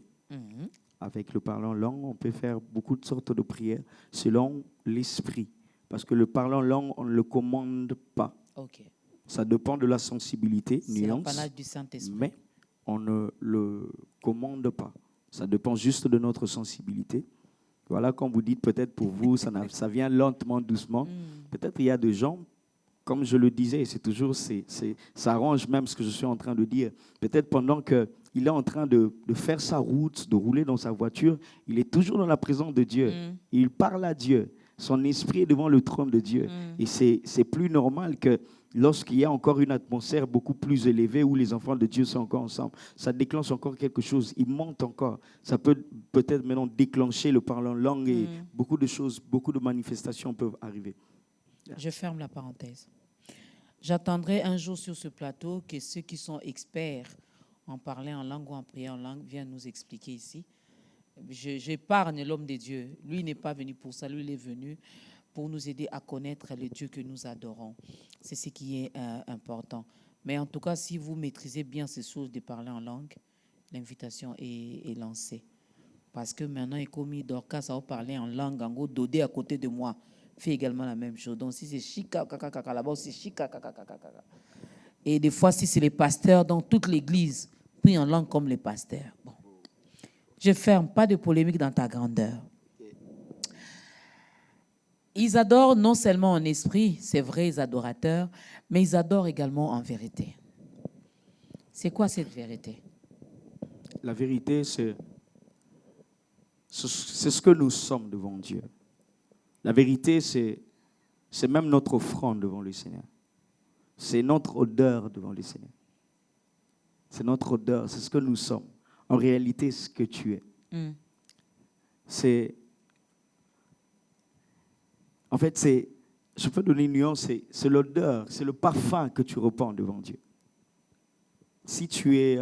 Avec le parler en langue, on peut faire beaucoup de sortes de prières selon l'esprit. Parce que le parler en langue, on ne le commande pas. Okay. Ça dépend de la sensibilité, nuance. C'est l'apanage du Saint-Esprit. Mais on ne le commande pas. Ça dépend juste de notre sensibilité. Voilà, comme vous dites, peut-être pour vous, ça vient lentement, doucement. Peut-être il y a des gens, comme je le disais, ça arrange même ce que je suis en train de dire. Peut-être pendant qu'il est en train de faire sa route, de rouler dans sa voiture, il est toujours dans la présence de Dieu. Il parle à Dieu. Son esprit est devant le trône de Dieu. Et c'est plus normal que lorsqu'il y a encore une atmosphère beaucoup plus élevée où les enfants de Dieu sont encore ensemble, ça déclenche encore quelque chose. Il monte encore. Ça peut peut-être maintenant déclencher le parler en langue et beaucoup de choses, beaucoup de manifestations peuvent arriver. Je ferme la parenthèse. J'attendrai un jour sur ce plateau que ceux qui sont experts en parler en langue ou en prier en langue viennent nous expliquer ici. J'épargne l'homme de Dieu. Lui n'est pas venu pour ça, lui il est venu pour nous aider à connaître le Dieu que nous adorons. C'est ce qui est important. Mais en tout cas, si vous maîtrisez bien ces choses de parler en langue, l'invitation est lancée. Parce que maintenant, il commis Dorcas à parler en langue, en gros, Dodé à côté de moi fait également la même chose. Donc, si c'est Chika, là-bas, c'est Chika, et des fois, si c'est les pasteurs dans toute l'église, pris en langue comme les pasteurs. Bon. Je ferme, pas de polémique dans ta grandeur. Ils adorent non seulement en esprit, c'est vrai, ils adorateurs, mais ils adorent également en vérité. C'est quoi cette vérité? La vérité, c'est ce que nous sommes devant Dieu. La vérité, c'est même notre offrande devant le Seigneur. C'est notre odeur devant le Seigneur. C'est notre odeur, c'est ce que nous sommes. En réalité, ce que tu es. En fait, je peux donner une nuance, c'est l'odeur, c'est le parfum que tu repens devant Dieu. Si tu es,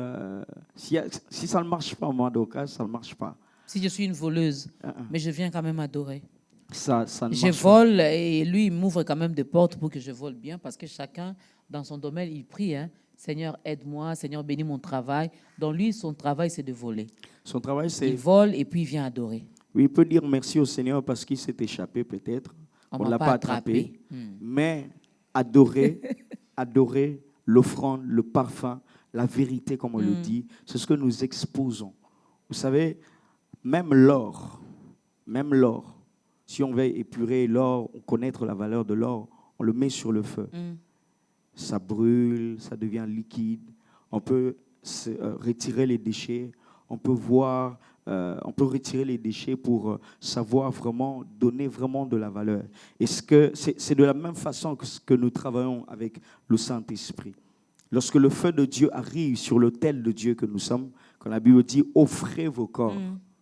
si ça ne marche pas, moi, d'aucun, ça ne marche pas. Si je suis une voleuse, mais je viens quand même adorer. Ça ne je marche vole pas. Et lui, il m'ouvre quand même des portes pour que je vole bien, parce que chacun, dans son domaine, il prie. Seigneur, aide-moi, Seigneur, bénis mon travail. Donc lui, son travail, c'est de voler. Son travail, c'est... Il vole et puis il vient adorer. Oui, il peut dire merci au Seigneur parce qu'il s'est échappé peut-être. On ne l'a pas attrapé. Mais adorer, adorer l'offrande, le parfum, la vérité, comme on le dit, c'est ce que nous exposons. Vous savez, même l'or, si on veut épurer l'or, connaître la valeur de l'or, on le met sur le feu. Ça brûle, ça devient liquide. On peut retirer les déchets. On peut voir, on peut retirer les déchets pour savoir vraiment, donner vraiment de la valeur. Et c'est de la même façon que nous travaillons avec le Saint-Esprit. Lorsque le feu de Dieu arrive sur l'autel de Dieu que nous sommes, quand la Bible dit « offrez vos corps »,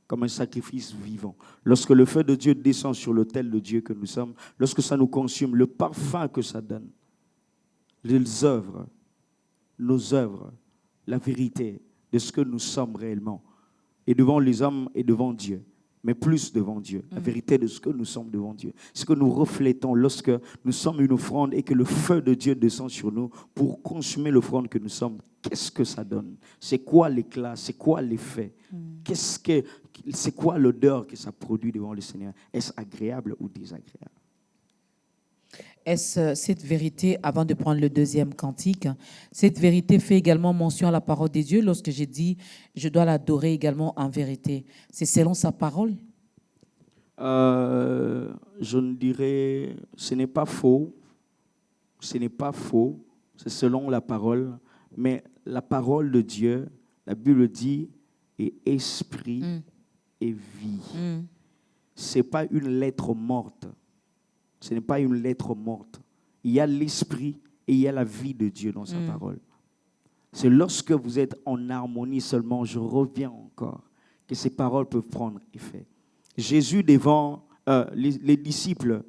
comme un sacrifice vivant. Lorsque le feu de Dieu descend sur l'autel de Dieu que nous sommes, lorsque ça nous consume, le parfum que ça donne, les œuvres, nos œuvres, la vérité de ce que nous sommes réellement, et devant les hommes et devant Dieu, mais plus devant Dieu, la vérité de ce que nous sommes devant Dieu, ce que nous reflétons lorsque nous sommes une offrande et que le feu de Dieu descend sur nous pour consumer l'offrande que nous sommes. Qu'est-ce que ça donne? C'est quoi l'éclat? C'est quoi l'effet? C'est quoi l'odeur que ça produit devant le Seigneur? Est-ce agréable ou désagréable? Est-ce cette vérité, avant de prendre le deuxième cantique, cette vérité fait également mention à la parole de Dieu lorsque j'ai dit je dois l'adorer également en vérité? C'est selon sa parole? Je ne dirais, ce n'est pas faux, c'est selon la parole, mais la parole de Dieu, la Bible dit, est esprit et vie. Ce n'est pas une lettre morte. Ce n'est pas une lettre morte. Il y a l'esprit et il y a la vie de Dieu dans sa parole. C'est lorsque vous êtes en harmonie seulement, je reviens encore, que ces paroles peuvent prendre effet. Jésus devant les disciples,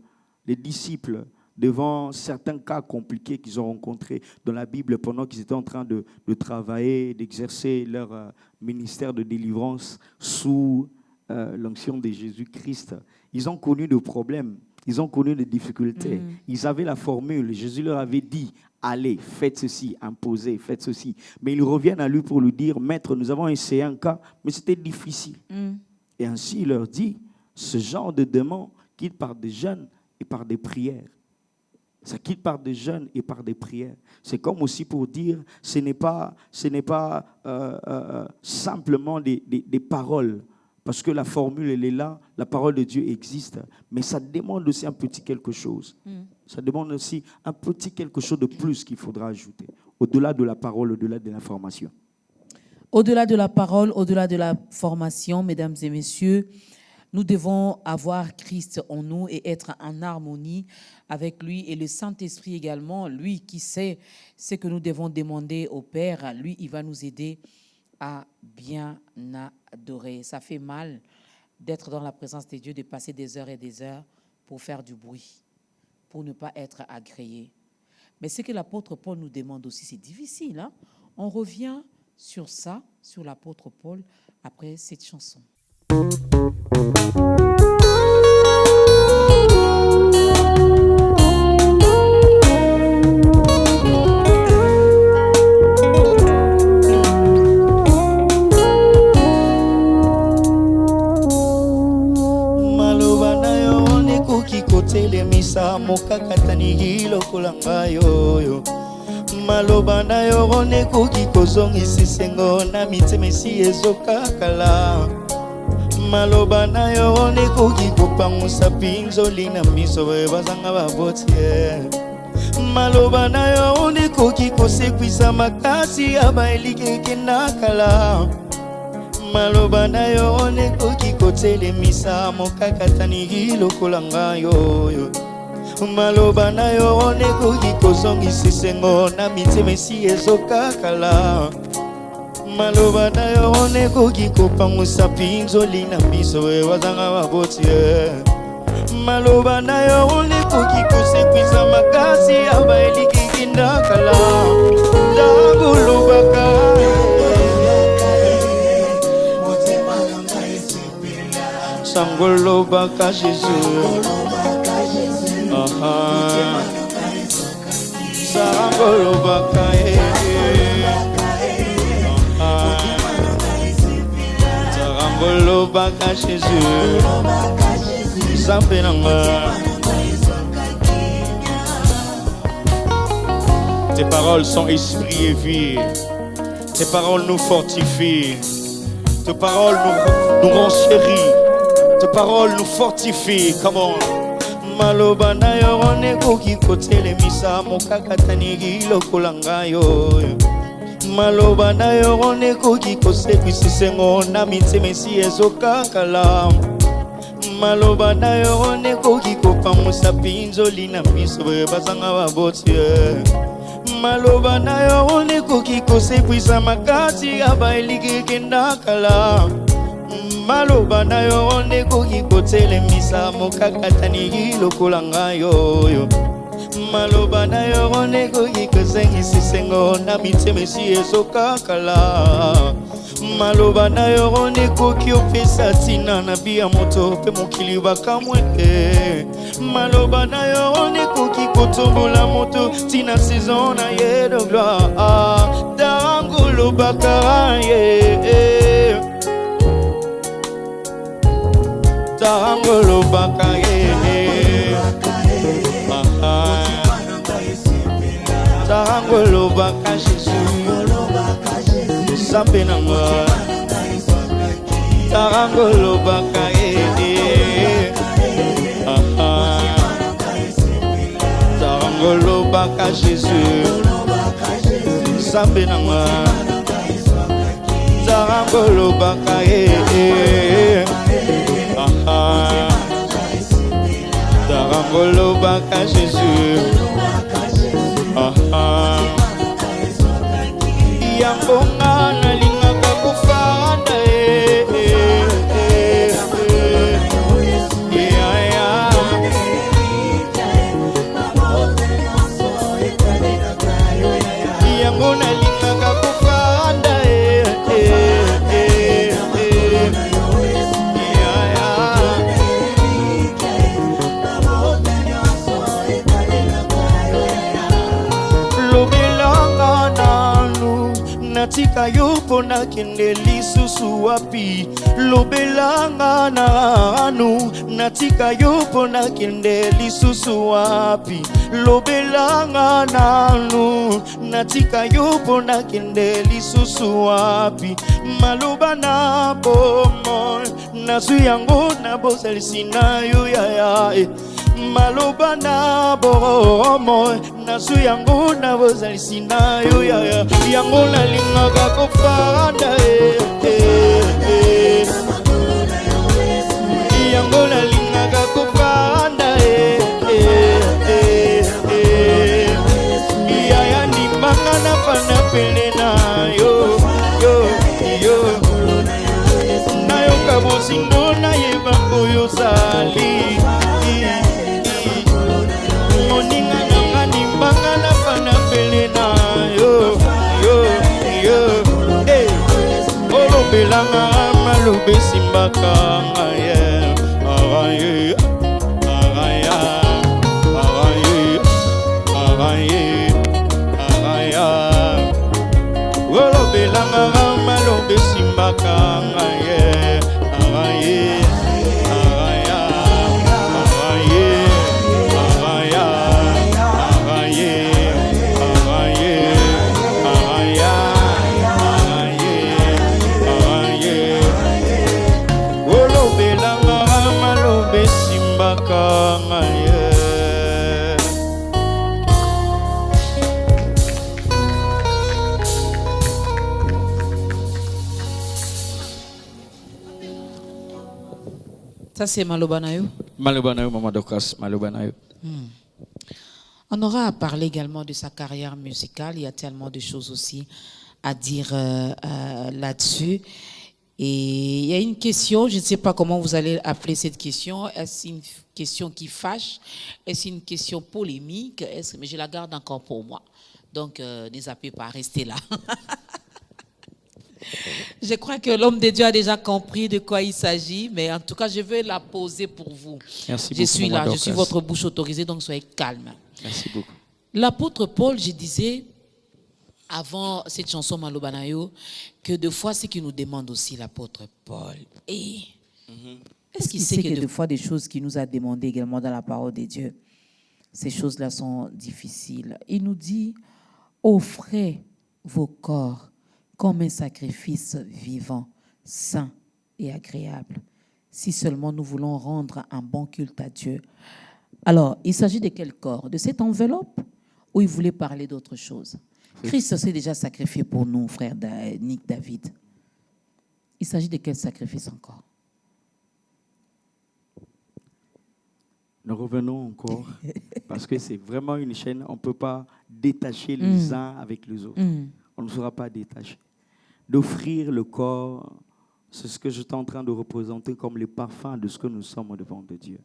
devant certains cas compliqués qu'ils ont rencontrés dans la Bible pendant qu'ils étaient en train de travailler, d'exercer leur ministère de délivrance sous l'onction de Jésus-Christ. Ils ont connu des problèmes. Ils ont connu des difficultés. Ils avaient la formule. Jésus leur avait dit, allez, faites ceci, imposez, faites ceci. Mais ils reviennent à lui pour lui dire, Maître, nous avons essayé un cas, mais c'était difficile. Et ainsi, il leur dit, ce genre de demande quitte par des jeûnes et par des prières. Ça quitte par des jeûnes et par des prières. C'est comme aussi pour dire, ce n'est pas simplement des paroles. Parce que la formule, elle est là, la parole de Dieu existe, mais ça demande aussi un petit quelque chose. Ça demande aussi un petit quelque chose de plus qu'il faudra ajouter, au-delà de la parole, au-delà de l'information. Au-delà de la parole, au-delà de la formation, mesdames et messieurs, nous devons avoir Christ en nous et être en harmonie avec lui et le Saint-Esprit également, lui qui sait ce que nous devons demander au Père, lui, il va nous aider à bien adorer. Ça fait mal d'être dans la présence de Dieu, de passer des heures et des heures pour faire du bruit. pour ne pas être agréé. Mais ce que l'apôtre Paul nous demande aussi, c'est difficile. Hein? On revient sur ça, sur l'apôtre Paul, après cette chanson. Telemisa mokakatani hilo kulangayo yo maloba na yo one koki kozongisi sengo na mitemesi ezokakala maloba na yo one koki kopangusa pinzoli na miso bazanga babotie maloba na yo one koki kosekwisa makasi ya baelikeke nakala maloba na yo one koki kotelemisa mokakatani hilo kulangayo yo maloba na yo one koki kozongisi sengo na mitemesi ezokakala maloba na yo one koki kopangusa pinzoli na miso bazanga babotie maloba na yo one koki kosekwisa makasi ya baelikeke nakala ndagulubaka Sangolo baka Jésus, Sangolo baka Sangolo baka Jésus, Zampenanga. Tes paroles sont esprit et vie. Tes paroles nous fortifient. Tes paroles nous renchérissent. Tes paroles nous fortifient. Come on. Maloba na yo one koki kotelemisa mokakatani hilo kulangayo maloba na yo one koki kosekwisa sengo na mitemesi ezokakala maloba na yo one koki kopangusa pinzoli na miso bazanga babotie maloba na yo one koki kosekwisa makasi ya baelikeke nakala maloba na yo one koki kotelemisa mokakatani hilo kulangayo yo maloba na yo one koki kozengisa sengo na mitemesi ezokakala maloba na yo one koki opesa tina na bia moto pe mokili bakamweke maloba na yo one koki kotombola moto tina saison na ye de gloire dangulo bakaye Tangolo bakaye Tangolo baka Jésus Zampenanga Tangolo bakaye Tangolo baka Jésus Zampenanga Tangolo bakaye Tarangolo baka Jésus Yambonga nalingaka kufanda Yango nalingaka kufanda Natika yupo na kende lisusu wapi lobelanga na anu natika yupo na kende lisusu wapi lobelanga na anu natika yupo na kende lisusu wapi maloba na bomo nasu yango na bosalisi na yo ya maloba na bomo nasu yango na bozalisi na yo ya yango nalingaka kofanda yango nalingaka kofanda yaya ndimanga na fana pele na yo nayoka bozindo nayeba oyo zali Ça, c'est Malobanayo. Malobanayo, Maman Dokas, Malobanayo. On aura à parler également de sa carrière musicale. Il y a tellement de choses aussi à dire là-dessus. Et il y a une question, je ne sais pas comment vous allez appeler cette question. Est-ce une question qui fâche? Est-ce une question polémique? Mais je la garde encore pour moi. Donc, ne zappez pas, restez là. Je crois que l'homme de Dieu a déjà compris de quoi il s'agit, mais en tout cas, je vais la poser pour vous. Merci je beaucoup, suis là, Maman je suis Dorcas. votre bouche autorisée, donc soyez calme. Merci beaucoup. L'apôtre Paul, je disais, avant cette chanson Malobanayo, que deux fois, c'est qu'il nous demande aussi l'apôtre Paul. Et est-ce qu'il sait que des fois, des choses qu'il nous a demandées également dans la parole de Dieu, ces choses-là sont difficiles. Il nous dit, offrez vos corps comme un sacrifice vivant, saint et agréable, si seulement nous voulons rendre un bon culte à Dieu. Alors, il s'agit de quel corps? De cette enveloppe ou il voulait parler d'autre chose? Christ s'est déjà sacrifié pour nous, frère Nick David. Il s'agit de quel sacrifice encore? Nous revenons encore, parce que c'est vraiment une chaîne, on ne peut pas détacher les uns avec les autres. On ne sera pas détaché. D'offrir le corps, c'est ce que j'étais en train de représenter comme le parfum de ce que nous sommes devant de Dieu.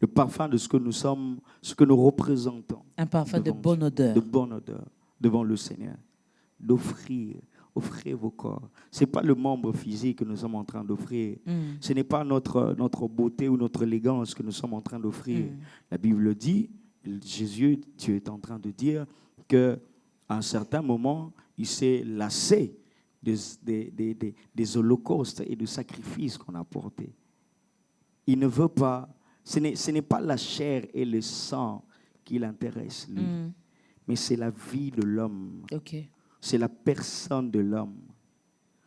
Le parfum de ce que nous sommes, ce que nous représentons. Un parfum de bonne Dieu, odeur. de bonne odeur devant le Seigneur. D'offrir, offrez vos corps. Ce n'est pas le membre physique que nous sommes en train d'offrir. Ce n'est pas notre beauté ou notre élégance que nous sommes en train d'offrir. La Bible dit, Jésus, Dieu est en train de dire qu'à un certain moment, il s'est lassé des holocaustes et des sacrifices qu'on a portés. Il ne veut pas, ce n'est pas la chair et le sang qui l'intéresse, lui, mais c'est la vie de l'homme. Okay. C'est la personne de l'homme.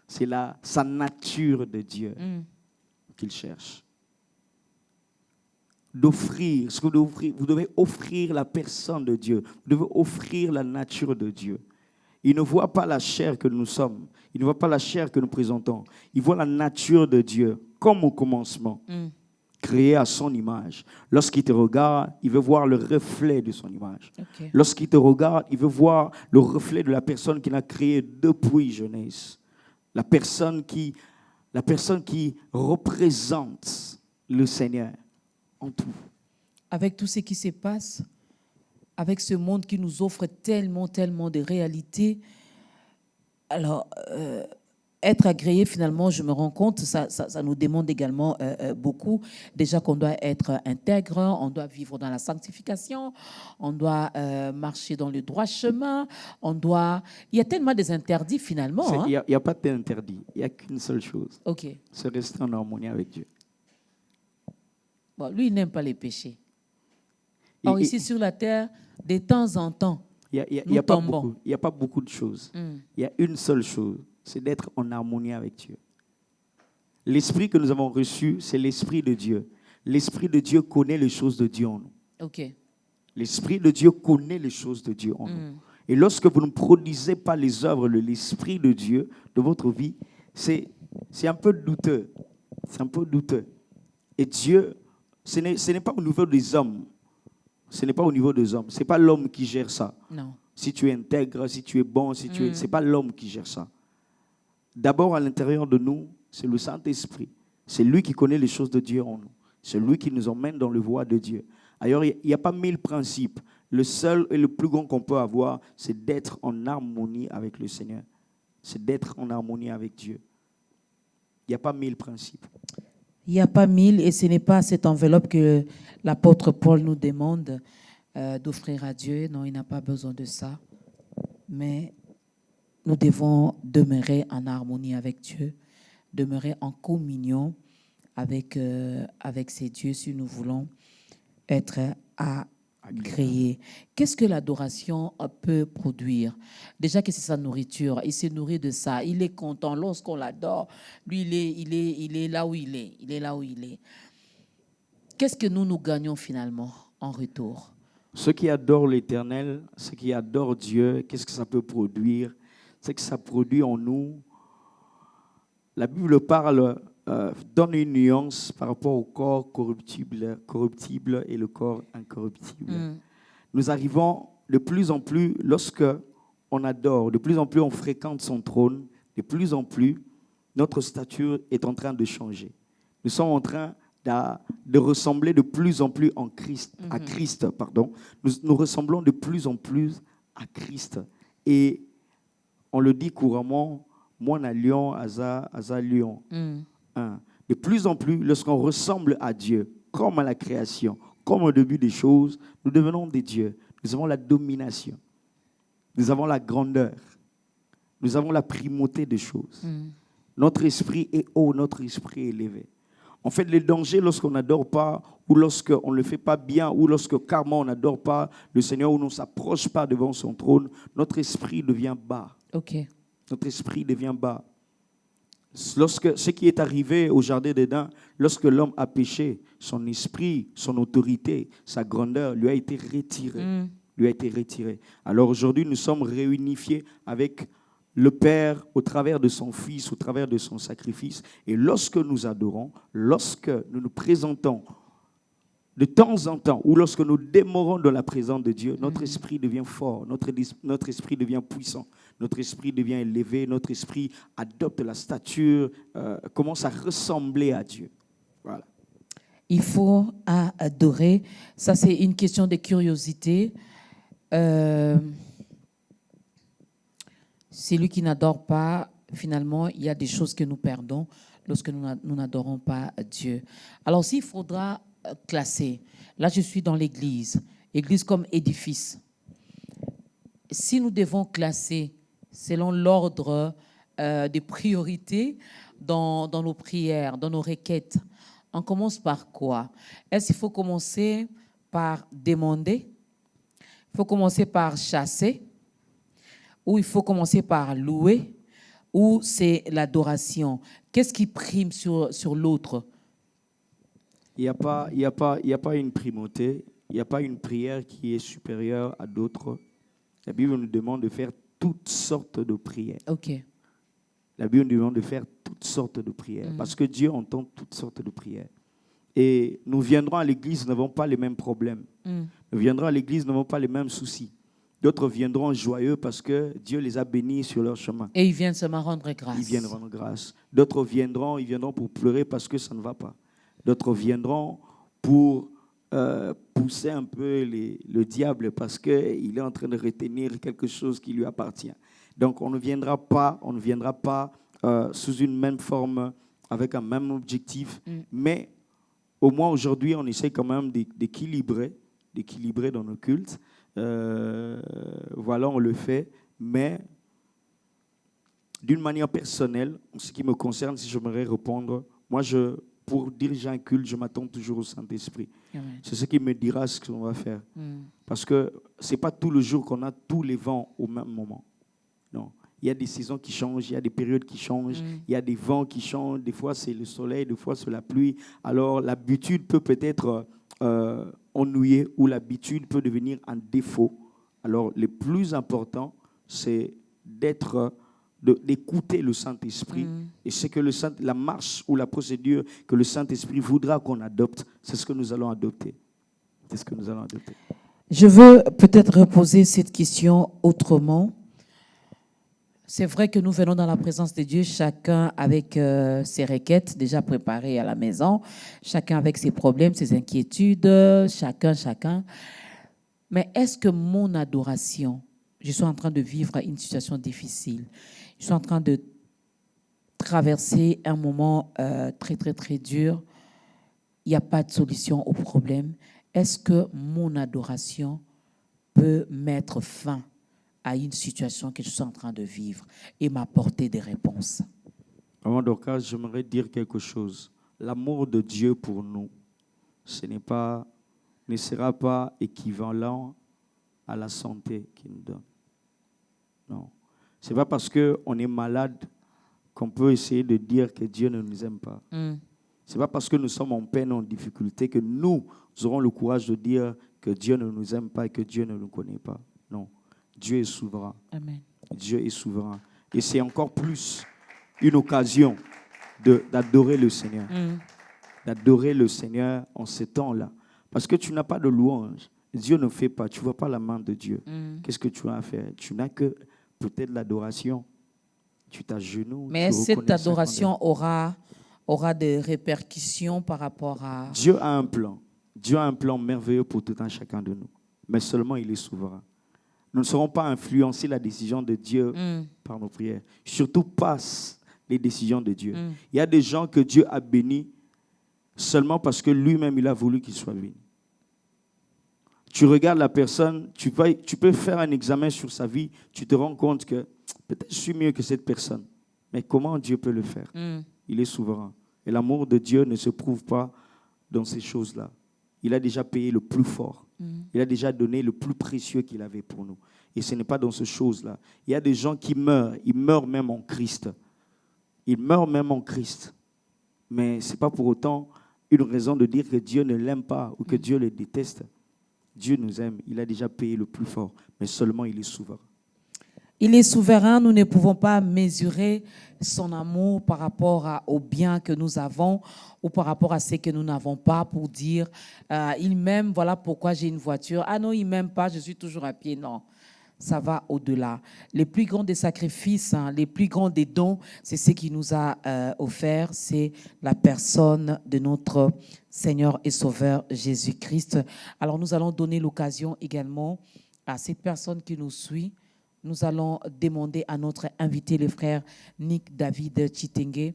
C'est sa nature de Dieu qu'il cherche. D'offrir, ce que vous devez offrir la personne de Dieu. Vous devez offrir la nature de Dieu. Il ne voit pas la chair que nous sommes. Il ne voit pas la chair que nous présentons. Il voit la nature de Dieu, comme au commencement, créé à son image. Lorsqu'il te regarde, il veut voir le reflet de son image. Okay. Lorsqu'il te regarde, il veut voir le reflet de la personne qu'il a créée depuis jeunesse. La personne qui représente le Seigneur en tout. Avec tout ce qui se passe, avec ce monde qui nous offre tellement, tellement de réalités, alors, être agréé, finalement, je me rends compte, ça nous demande également beaucoup. Déjà qu'on doit être intègre, on doit vivre dans la sanctification, on doit marcher dans le droit chemin, il y a tellement des interdits, finalement. Il n'y a pas d'interdit, il n'y a qu'une seule chose. Okay. C'est rester en harmonie avec Dieu. Bon, lui, il n'aime pas les péchés. Or, ici sur la terre, de temps en temps, il n'y a pas beaucoup de choses. Il y a une seule chose, c'est d'être en harmonie avec Dieu. L'esprit que nous avons reçu, c'est l'esprit de Dieu. L'esprit de Dieu connaît les choses de Dieu en nous. Okay. L'esprit de Dieu connaît les choses de Dieu en nous. Et lorsque vous ne produisez pas les œuvres de l'esprit de Dieu de votre vie, c'est un peu douteux. C'est un peu douteux. Et Dieu, ce n'est pas au niveau des hommes. Ce n'est pas au niveau des hommes. Ce n'est pas l'homme qui gère ça. Non. Si tu es intègre, si tu es bon, ce n'est pas l'homme qui gère ça. D'abord, à l'intérieur de nous, c'est le Saint-Esprit. C'est lui qui connaît les choses de Dieu en nous. C'est lui qui nous emmène dans le voie de Dieu. Ailleurs, il n'y a pas 1000 principes. Le seul et le plus grand qu'on peut avoir, c'est d'être en harmonie avec le Seigneur. C'est d'être en harmonie avec Dieu. Il n'y a pas 1000 principes. Il n'y a pas 1000 et ce n'est pas cette enveloppe que l'apôtre Paul nous demande d'offrir à Dieu. Non, il n'a pas besoin de ça. Mais nous devons demeurer en harmonie avec Dieu, demeurer en communion avec ces dieux si nous voulons être agréés. Qu'est-ce que l'adoration peut produire? Déjà que c'est sa nourriture, il se nourrit de ça, il est content lorsqu'on l'adore. Lui, il est là où il est, il est là où il est. Qu'est-ce que nous gagnons finalement en retour? Ceux qui adorent l'Éternel, ceux qui adorent Dieu, qu'est-ce que ça peut produire? C'est que ça produit en nous. La Bible parle, donne une nuance par rapport au corps corruptible et le corps incorruptible. Nous arrivons de plus en plus, lorsque on adore, de plus en plus on fréquente son trône, de plus en plus notre stature est en train de changer. Nous sommes en train de ressembler de plus en plus en Christ, à Christ. Pardon. Nous ressemblons de plus en plus à Christ. Et on le dit couramment, moi, à lion, à lion. De plus en plus, lorsqu'on ressemble à Dieu, comme à la création, comme au début des choses, nous devenons des dieux. Nous avons la domination. Nous avons la grandeur. Nous avons la primauté des choses. Notre esprit est haut, notre esprit est élevé. En fait, le danger lorsqu'on n'adore pas, ou lorsqu'on ne le fait pas bien, ou lorsque carrément on n'adore pas le Seigneur, ou on ne s'approche pas devant son trône, notre esprit devient bas. Okay. Notre esprit devient bas. Ce qui est arrivé au jardin d'Éden, lorsque l'homme a péché, son esprit, son autorité, sa grandeur lui a été retirée. Lui a été retirée. Alors aujourd'hui, nous sommes réunifiés avec le Père au travers de son Fils, au travers de son sacrifice. Et lorsque nous adorons, lorsque nous nous présentons de temps en temps, ou lorsque nous demeurons dans la présence de Dieu, notre esprit devient fort, notre esprit devient puissant, notre esprit devient élevé, notre esprit adopte la stature, commence à ressembler à Dieu. Voilà. Il faut adorer. Ça, c'est une question de curiosité. Celui qui n'adore pas, finalement, il y a des choses que nous perdons lorsque nous n'adorons pas Dieu. Alors, s'il faudra classer, là, je suis dans l'église comme édifice. Si nous devons classer selon l'ordre des priorités dans nos prières, dans nos requêtes, on commence par quoi? Est-ce qu'il faut commencer par demander? Il faut commencer par chasser? Ou il faut commencer par louer, ou c'est l'adoration? Qu'est-ce qui prime sur l'autre? Il n'y a pas une primauté, il n'y a pas une prière qui est supérieure à d'autres. La Bible nous demande de faire toutes sortes de prières. Okay. La Bible nous demande de faire toutes sortes de prières, parce que Dieu entend toutes sortes de prières. Et nous viendrons à l'église, nous n'avons pas les mêmes problèmes. Nous viendrons à l'église, nous n'avons pas les mêmes soucis. D'autres viendront joyeux parce que Dieu les a bénis sur leur chemin. Et ils viennent seulement rendre grâce. Ils viennent rendre grâce. D'autres viendront pour pleurer parce que ça ne va pas. D'autres viendront pour pousser un peu le diable parce qu'il est en train de retenir quelque chose qui lui appartient. Donc on ne viendra pas sous une même forme, avec un même objectif. Mais au moins aujourd'hui, on essaie quand même d'équilibrer dans nos cultes. Voilà, on le fait, mais d'une manière personnelle, en ce qui me concerne, si j'aimerais répondre, moi, pour diriger un culte, je m'attends toujours au Saint-Esprit. Amen. C'est ce qui me dira ce qu'on va faire. Parce que ce n'est pas tout le jour qu'on a tous les vents au même moment. Non. Il y a des saisons qui changent, il y a des périodes qui changent, il y a des vents qui changent. Des fois, c'est le soleil, des fois, c'est la pluie. Alors, l'habitude peut-être ennuyer, ou l'habitude peut devenir un défaut. Alors, le plus important, c'est d'écouter le Saint-Esprit. Et c'est que la marche ou la procédure que le Saint-Esprit voudra qu'on adopte, c'est ce que nous allons adopter. C'est ce que nous allons adopter. Je veux peut-être reposer cette question autrement. C'est vrai que nous venons dans la présence de Dieu, chacun avec ses requêtes déjà préparées à la maison, chacun avec ses problèmes, ses inquiétudes, chacun. Mais est-ce que mon adoration, je suis en train de vivre une situation difficile, je suis en train de traversé un moment très, très, très dur. Il n'y a pas de solution au problème. Est-ce que mon adoration peut mettre fin à une situation que je suis en train de vivre et m'apporter des réponses? Avant Dorcas, j'aimerais dire quelque chose. L'amour de Dieu pour nous, ne sera pas équivalent à la santé qu'il nous donne. Non. Ce n'est pas parce qu'on est malade qu'on peut essayer de dire que Dieu ne nous aime pas. Ce n'est pas parce que nous sommes en peine, en difficulté, que nous aurons le courage de dire que Dieu ne nous aime pas et que Dieu ne nous connaît pas. Non. Dieu est souverain. Amen. Dieu est souverain. Et c'est encore plus une occasion d'adorer le Seigneur. D'adorer le Seigneur en ces temps-là. Parce que tu n'as pas de louange. Dieu ne fait pas. Tu ne vois pas la main de Dieu. Qu'est-ce que tu as à faire? Tu n'as que peut-être l'adoration. Tu t'agenouilles. Mais cette adoration aura des répercussions par rapport à... Dieu a un plan. Dieu a un plan merveilleux pour tout un chacun de nous. Mais seulement il est souverain. Nous ne serons pas influencer la décision de Dieu par nos prières. Surtout pas les décisions de Dieu. Il y a des gens que Dieu a bénis seulement parce que lui-même, il a voulu qu'ils soient bénis. Tu regardes la personne, tu peux faire un examen sur sa vie, tu te rends compte que peut-être je suis mieux que cette personne. Mais comment Dieu peut le faire? Il est souverain. Et l'amour de Dieu ne se prouve pas dans ces choses-là. Il a déjà payé le plus fort. Il a déjà donné le plus précieux qu'il avait pour nous. Et ce n'est pas dans ces choses-là. Il y a des gens qui meurent. Ils meurent même en Christ. Ils meurent même en Christ. Mais ce n'est pas pour autant une raison de dire que Dieu ne l'aime pas ou que Dieu le déteste. Dieu nous aime. Il a déjà payé le plus fort. Mais seulement il est souverain. Il est souverain. Nous ne pouvons pas mesurer son amour par rapport au bien que nous avons ou par rapport à ce que nous n'avons pas pour dire il m'aime, voilà pourquoi j'ai une voiture. Ah non, il ne m'aime pas, je suis toujours à pied. Non, ça va au-delà. Les plus grands des sacrifices, les plus grands des dons, c'est ce qu'il nous a offert, c'est la personne de notre Seigneur et Sauveur Jésus-Christ. Alors nous allons donner l'occasion également à cette personne qui nous suit. Nous allons demander à notre invité, le frère Nick David Chitenge,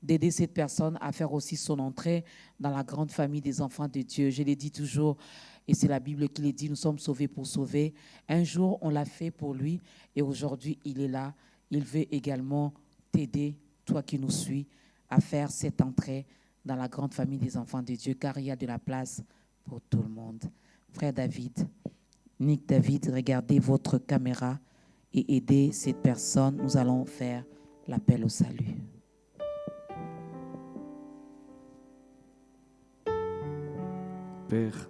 d'aider cette personne à faire aussi son entrée dans la grande famille des enfants de Dieu. Je l'ai dit toujours, et c'est la Bible qui le dit, nous sommes sauvés pour sauver. Un jour, on l'a fait pour lui, et aujourd'hui, il est là. Il veut également t'aider, toi qui nous suis, à faire cette entrée dans la grande famille des enfants de Dieu, car il y a de la place pour tout le monde. Frère David, Nick David, regardez votre caméra et aidez cette personne. Nous allons faire l'appel au salut. Père,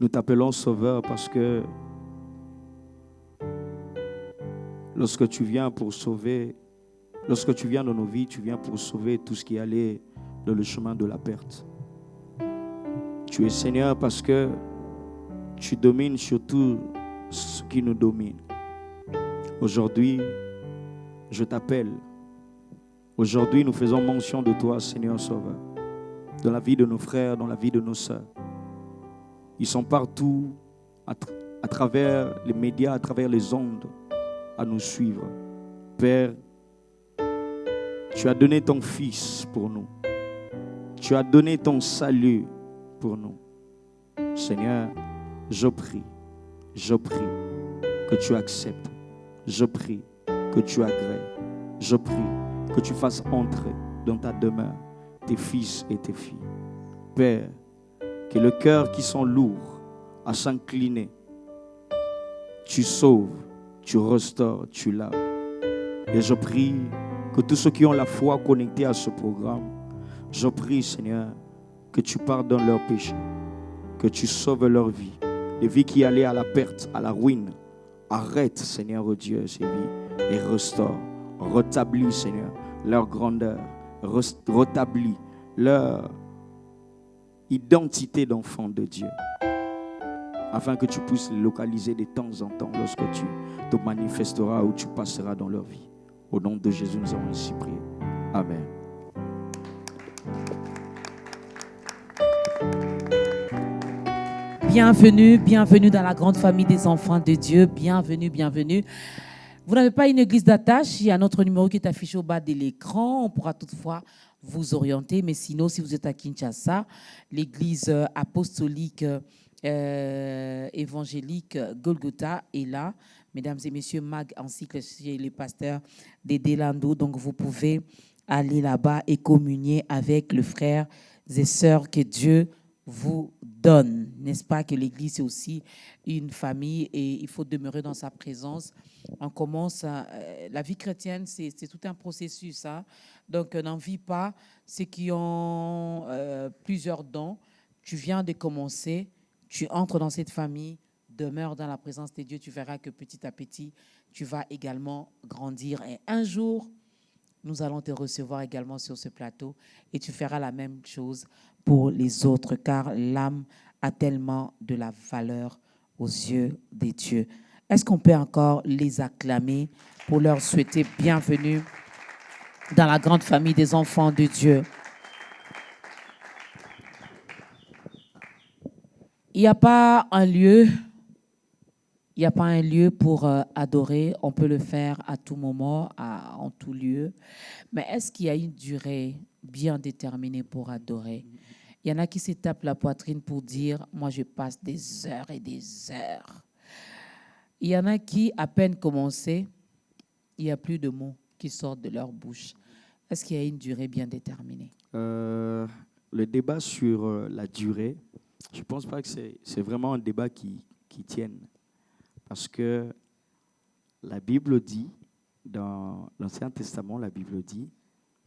nous t'appelons Sauveur parce que lorsque tu viens pour sauver, lorsque tu viens dans nos vies, tu viens pour sauver tout ce qui allait dans le chemin de la perte. Tu es Seigneur parce que tu domines sur tout ce qui nous domine. Aujourd'hui, je t'appelle. Aujourd'hui, nous faisons mention de toi, Seigneur Sauveur, dans la vie de nos frères, dans la vie de nos sœurs. Ils sont partout, à travers les médias, à travers les ondes, à nous suivre. Père, tu as donné ton Fils pour nous. Tu as donné ton salut pour nous. Seigneur, je prie que tu acceptes. Je prie que tu agrées. Je prie que tu fasses entrer dans ta demeure tes fils et tes filles. Père, que le cœur qui sont lourds à s'incliner, tu sauves, tu restaures, tu laves. Et je prie que tous ceux qui ont la foi connectés à ce programme, je prie, Seigneur, que tu pardonnes leurs péchés, que tu sauves leur vie, les vies qui allaient à la perte, à la ruine. Arrête, Seigneur, oh Dieu, ces vies et restaure, rétablis, Seigneur, leur grandeur, rétablis leur identité d'enfant de Dieu, afin que tu puisses les localiser de temps en temps lorsque tu te manifesteras ou tu passeras dans leur vie. Au nom de Jésus, nous avons ainsi prié. Amen. Bienvenue, bienvenue dans la grande famille des enfants de Dieu. Bienvenue, bienvenue. Vous n'avez pas une église d'attache, il y a notre numéro qui est affiché au bas de l'écran. On pourra toutefois vous orienter. Mais sinon, si vous êtes à Kinshasa, l'église apostolique évangélique Golgotha est là. Mesdames et messieurs, Mag ainsi que les pasteurs des Delando. Donc, vous pouvez aller là-bas et communier avec le frère et sœurs que Dieu vous donne. N'est-ce pas que l'Église est aussi une famille et il faut demeurer dans sa présence. On commence, la vie chrétienne, c'est tout un processus. Hein? Donc, n'envie pas ceux qui ont plusieurs dons. Tu viens de commencer, tu entres dans cette famille, demeure dans la présence de Dieu, tu verras que petit à petit, tu vas également grandir. Et un jour, nous allons te recevoir également sur ce plateau et tu feras la même chose pour les autres, car l'âme a tellement de la valeur aux yeux des dieux. Est-ce qu'on peut encore les acclamer pour leur souhaiter bienvenue dans la grande famille des enfants de Dieu? Il n'y a pas un lieu, pour adorer. On peut le faire à tout moment, en tout lieu. Mais est-ce qu'il y a une durée bien déterminée pour adorer? Il y en a qui se tapent la poitrine pour dire « moi, je passe des heures et des heures ». Il y en a qui, à peine commencé, il n'y a plus de mots qui sortent de leur bouche. Est-ce qu'il y a une durée bien déterminée? Le débat sur la durée, je ne pense pas que c'est vraiment un débat qui tienne. Parce que la Bible dit, dans l'Ancien Testament, la Bible dit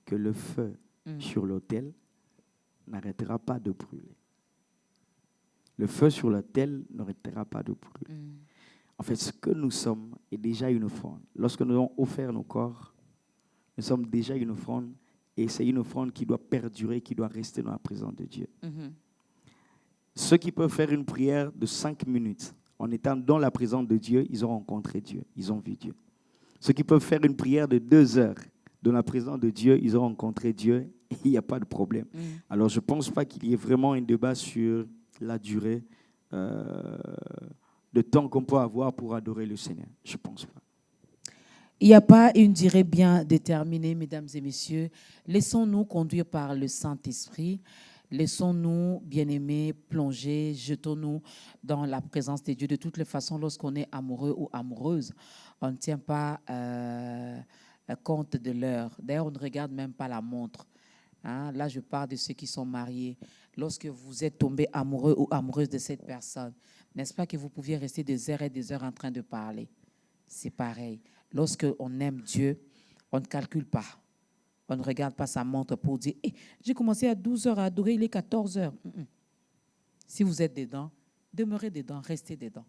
que le feu sur l'autel n'arrêtera pas de brûler. Le feu sur l'autel n'arrêtera pas de brûler. En fait, ce que nous sommes est déjà une offrande. Lorsque nous avons offert nos corps, nous sommes déjà une offrande et c'est une offrande qui doit perdurer, qui doit rester dans la présence de Dieu. Ceux qui peuvent faire une prière de 5 minutes en étant dans la présence de Dieu, ils ont rencontré Dieu, ils ont vu Dieu. Ceux qui peuvent faire une prière de 2 heures dans la présence de Dieu, ils ont rencontré Dieu et il n'y a pas de problème. Alors, je ne pense pas qu'il y ait vraiment un débat sur la durée de temps qu'on peut avoir pour adorer le Seigneur. Je ne pense pas. Il n'y a pas une durée bien déterminée, mesdames et messieurs. Laissons-nous conduire par le Saint-Esprit. Laissons-nous, bien-aimés, plonger, jetons-nous dans la présence de Dieu. De toutes les façons, lorsqu'on est amoureux ou amoureuse, on ne tient pas compte de l'heure. D'ailleurs, on ne regarde même pas la montre. Hein? Là, je parle de ceux qui sont mariés. Lorsque vous êtes tombé amoureux ou amoureuse de cette personne, n'est-ce pas que vous pouviez rester des heures et des heures en train de parler? C'est pareil. Lorsqu'on aime Dieu, on ne calcule pas. On ne regarde pas sa montre pour dire hey, « j'ai commencé à 12 heures à adorer, il est 14 heures. » Si vous êtes dedans, demeurez dedans, restez dedans.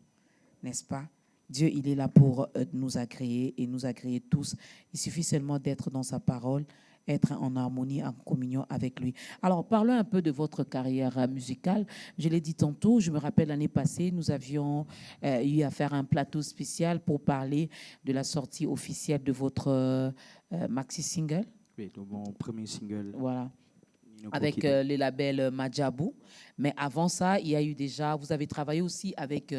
N'est-ce pas? Dieu, il est là pour nous agréer et nous agréer tous. Il suffit seulement d'être dans sa parole, être en harmonie, en communion avec lui. Alors, parlons un peu de votre carrière musicale. Je l'ai dit tantôt, je me rappelle l'année passée, nous avions eu à faire un plateau spécial pour parler de la sortie officielle de votre maxi-single. Oui, donc mon premier single. Voilà. Avec le label Madjabou. Mais avant ça, il y a eu déjà, vous avez travaillé aussi avec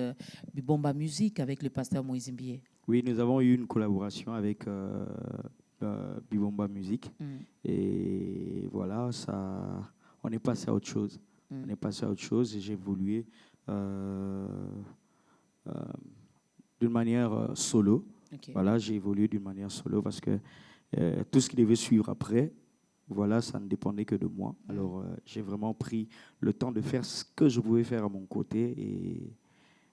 Bibomba Music, avec le pasteur Moïse Mbié. Oui, nous avons eu une collaboration avec Bibomba Music. Et voilà, ça, on est passé à autre chose. On est passé à autre chose et j'ai évolué d'une manière solo. Okay. Voilà, j'ai évolué d'une manière solo parce que tout ce qui devait suivre après, voilà, ça ne dépendait que de moi. Alors, j'ai vraiment pris le temps de faire ce que je pouvais faire à mon côté et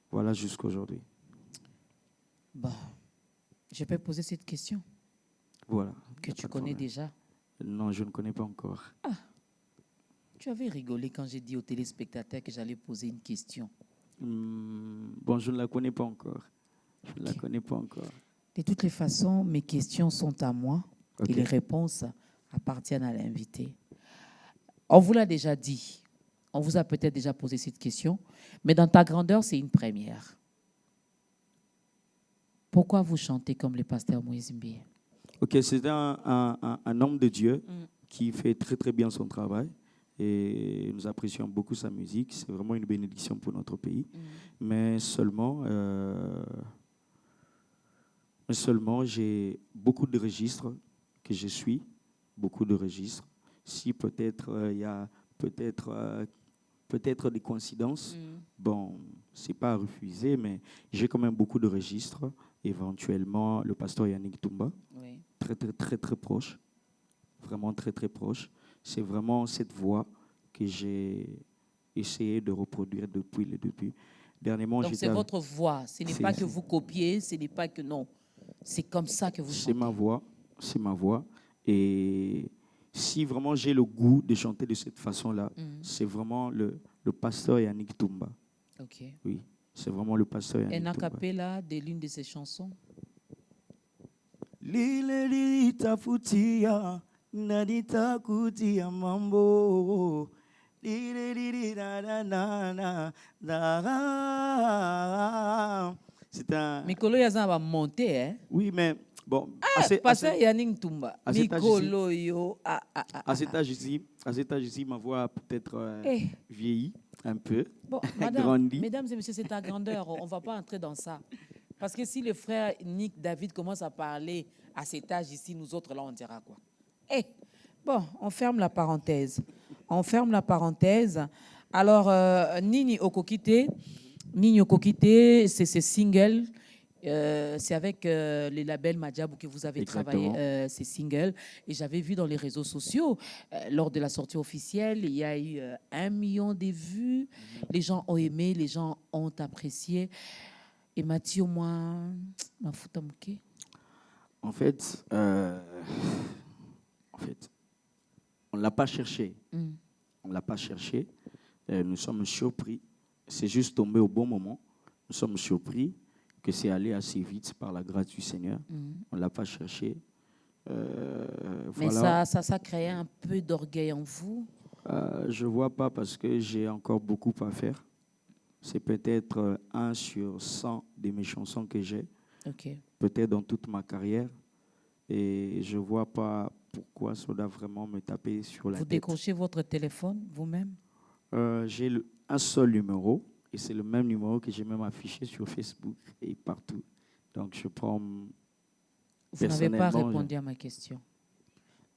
voilà jusqu'à aujourd'hui. Bon, je peux poser cette question. Voilà. Que tu connais déjà? Non, je ne connais pas encore. Ah, tu avais rigolé quand j'ai dit aux téléspectateurs que j'allais poser une question. Bon, je ne la connais pas encore. Je ne la connais pas encore. De toutes les façons, mes questions sont à moi et les réponses appartiennent à l'invité. On vous l'a déjà dit, on vous a peut-être déjà posé cette question, mais dans ta grandeur, c'est une première. Pourquoi vous chantez comme le pasteur Moïse Mbié? Ok, c'est un homme de Dieu qui fait très très bien son travail et nous apprécions beaucoup sa musique. C'est vraiment une bénédiction pour notre pays. Mais seulement, Mais seulement, j'ai beaucoup de registres que je suis, beaucoup de registres. Si peut-être il y a peut-être des coïncidences, bon, c'est pas à refuser, mais j'ai quand même beaucoup de registres. Éventuellement, le pasteur Yannick Toumba, Oui. très, très, très, très proche, vraiment très, très proche. C'est vraiment cette voix que j'ai essayé de reproduire depuis le début. Dernièrement, Donc c'est votre voix. Ce n'est C'est- pas que c'est- vous copiez, ce n'est pas que non. C'est comme ça que vous C'est chantez. ma voix, c'est ma voix. Et si vraiment j'ai le goût de chanter de cette façon-là, c'est vraiment le pasteur Yannick Toumba. Ok. Oui, c'est vraiment le pasteur Yannick Un a Toumba. cappella de l'une de ses chansons. Lile lita futia, nadita kutia mambo. Lile lili da da na na da. C'est un. Mikolo Yazan va monter, hein? Oui, mais bon. Pasteur Yannick Toumba. à cet âge ici- Mikolo yo. À cet âge ici, ma voix a peut-être Eh. vieilli un peu, Bon, madame, grandi. mesdames et messieurs, c'est ta grandeur. On ne va pas entrer dans ça. Parce que si le frère Nick David commence à parler à cet âge ici, nous autres, là, on dira quoi? Eh, bon, on ferme la parenthèse. On ferme la parenthèse. Alors, Nini Okokite, c'est ce single. C'est avec les labels Madjabou que vous avez Exactement. travaillé ces singles. Et j'avais vu dans les réseaux sociaux, lors de la sortie officielle, il y a eu 1 million de vues. Les gens ont aimé, les gens ont apprécié. Et Mathieu, moi, ma fouta mouké. En fait, on ne l'a pas cherché. On ne l'a pas cherché. Nous sommes surpris. C'est juste tombé au bon moment. Nous sommes surpris que c'est allé assez vite par la grâce du Seigneur. On ne l'a pas cherché. Mais Voilà. ça créait un peu d'orgueil en vous. Je ne vois pas parce que j'ai encore beaucoup à faire. C'est peut-être 1 sur 100 de mes chansons que j'ai, Ok. peut-être dans toute ma carrière. Et je ne vois pas pourquoi ça doit vraiment me taper sur la Vous tête. décrochez votre téléphone vous-même? J'ai un seul numéro, et c'est le même numéro que j'ai même affiché sur Facebook et partout. Donc je prends... Vous n'avez pas répondu à ma question.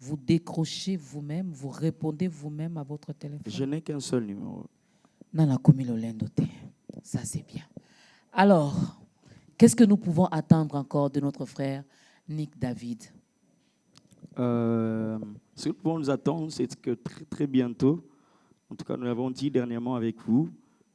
Vous décrochez vous-même, vous répondez vous-même à votre téléphone? Je n'ai qu'un seul numéro. Nana Komilo Lendote. Ça, c'est bien. Alors, qu'est-ce que nous pouvons attendre encore de notre frère Nick David? Ce que nous pouvons nous attendre, c'est que très, très bientôt, en tout cas, nous l'avons dit dernièrement avec vous,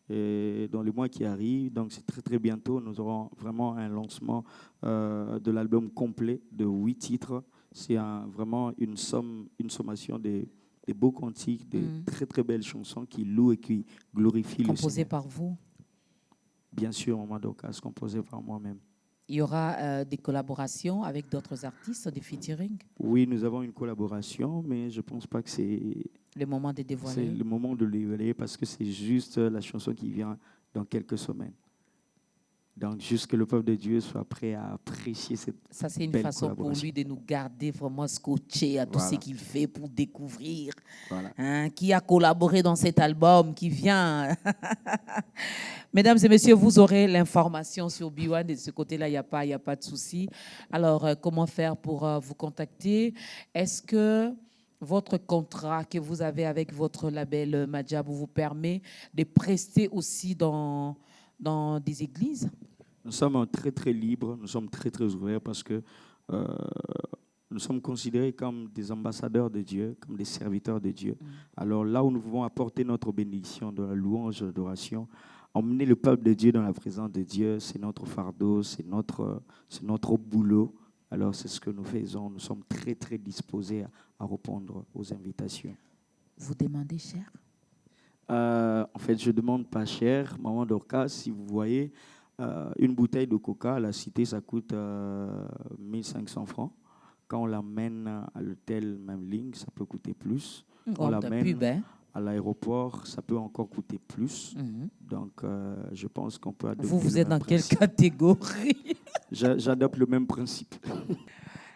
et dans les mois qui arrivent, donc c'est très, très bientôt, nous aurons vraiment un lancement de l'album complet de 8 titres. C'est vraiment une sommation des beaux cantiques, de très, très belles chansons qui louent et qui glorifient le Composé Seigneur. par vous? Bien sûr, Maman Dorcas, composé par moi-même. Il y aura des collaborations avec d'autres artistes, des featuring? Oui, nous avons une collaboration, mais je ne pense pas que c'est Le moment de dévoiler? le moment de le dévoiler parce que c'est juste la chanson qui vient dans quelques semaines. Donc, juste que le peuple de Dieu soit prêt à apprécier cette Ça, c'est une belle façon pour collaboration. lui de nous garder vraiment scotchés à tout Voilà. ce qu'il fait pour découvrir. Voilà. Hein, qui a collaboré dans cet album, qui vient. Mesdames et messieurs, vous aurez l'information sur B1. De ce côté-là, il n'y a pas de souci. Alors, comment faire pour vous contacter? Est-ce que votre contrat que vous avez avec votre label Madjabou vous permet de prester aussi dans des églises? Nous sommes très, très libres, nous sommes très, très ouverts parce que nous sommes considérés comme des ambassadeurs de Dieu, comme des serviteurs de Dieu. Alors là où nous pouvons apporter notre bénédiction de la louange, de l'adoration, emmener le peuple de Dieu dans la présence de Dieu, c'est notre fardeau, c'est notre boulot. Alors c'est ce que nous faisons. Nous sommes très, très disposés à répondre aux invitations. Vous demandez cher? En fait, je ne demande pas cher. Maman Dorcas, si vous voyez, une bouteille de coca à la cité, ça coûte 1500 francs. Quand on l'amène à l'hôtel même ligne, ça peut coûter plus. On l'amène à l'aéroport, ça peut encore coûter plus. Donc, je pense qu'on peut adopter vous êtes dans quelle catégorie? J'adopte le même principe.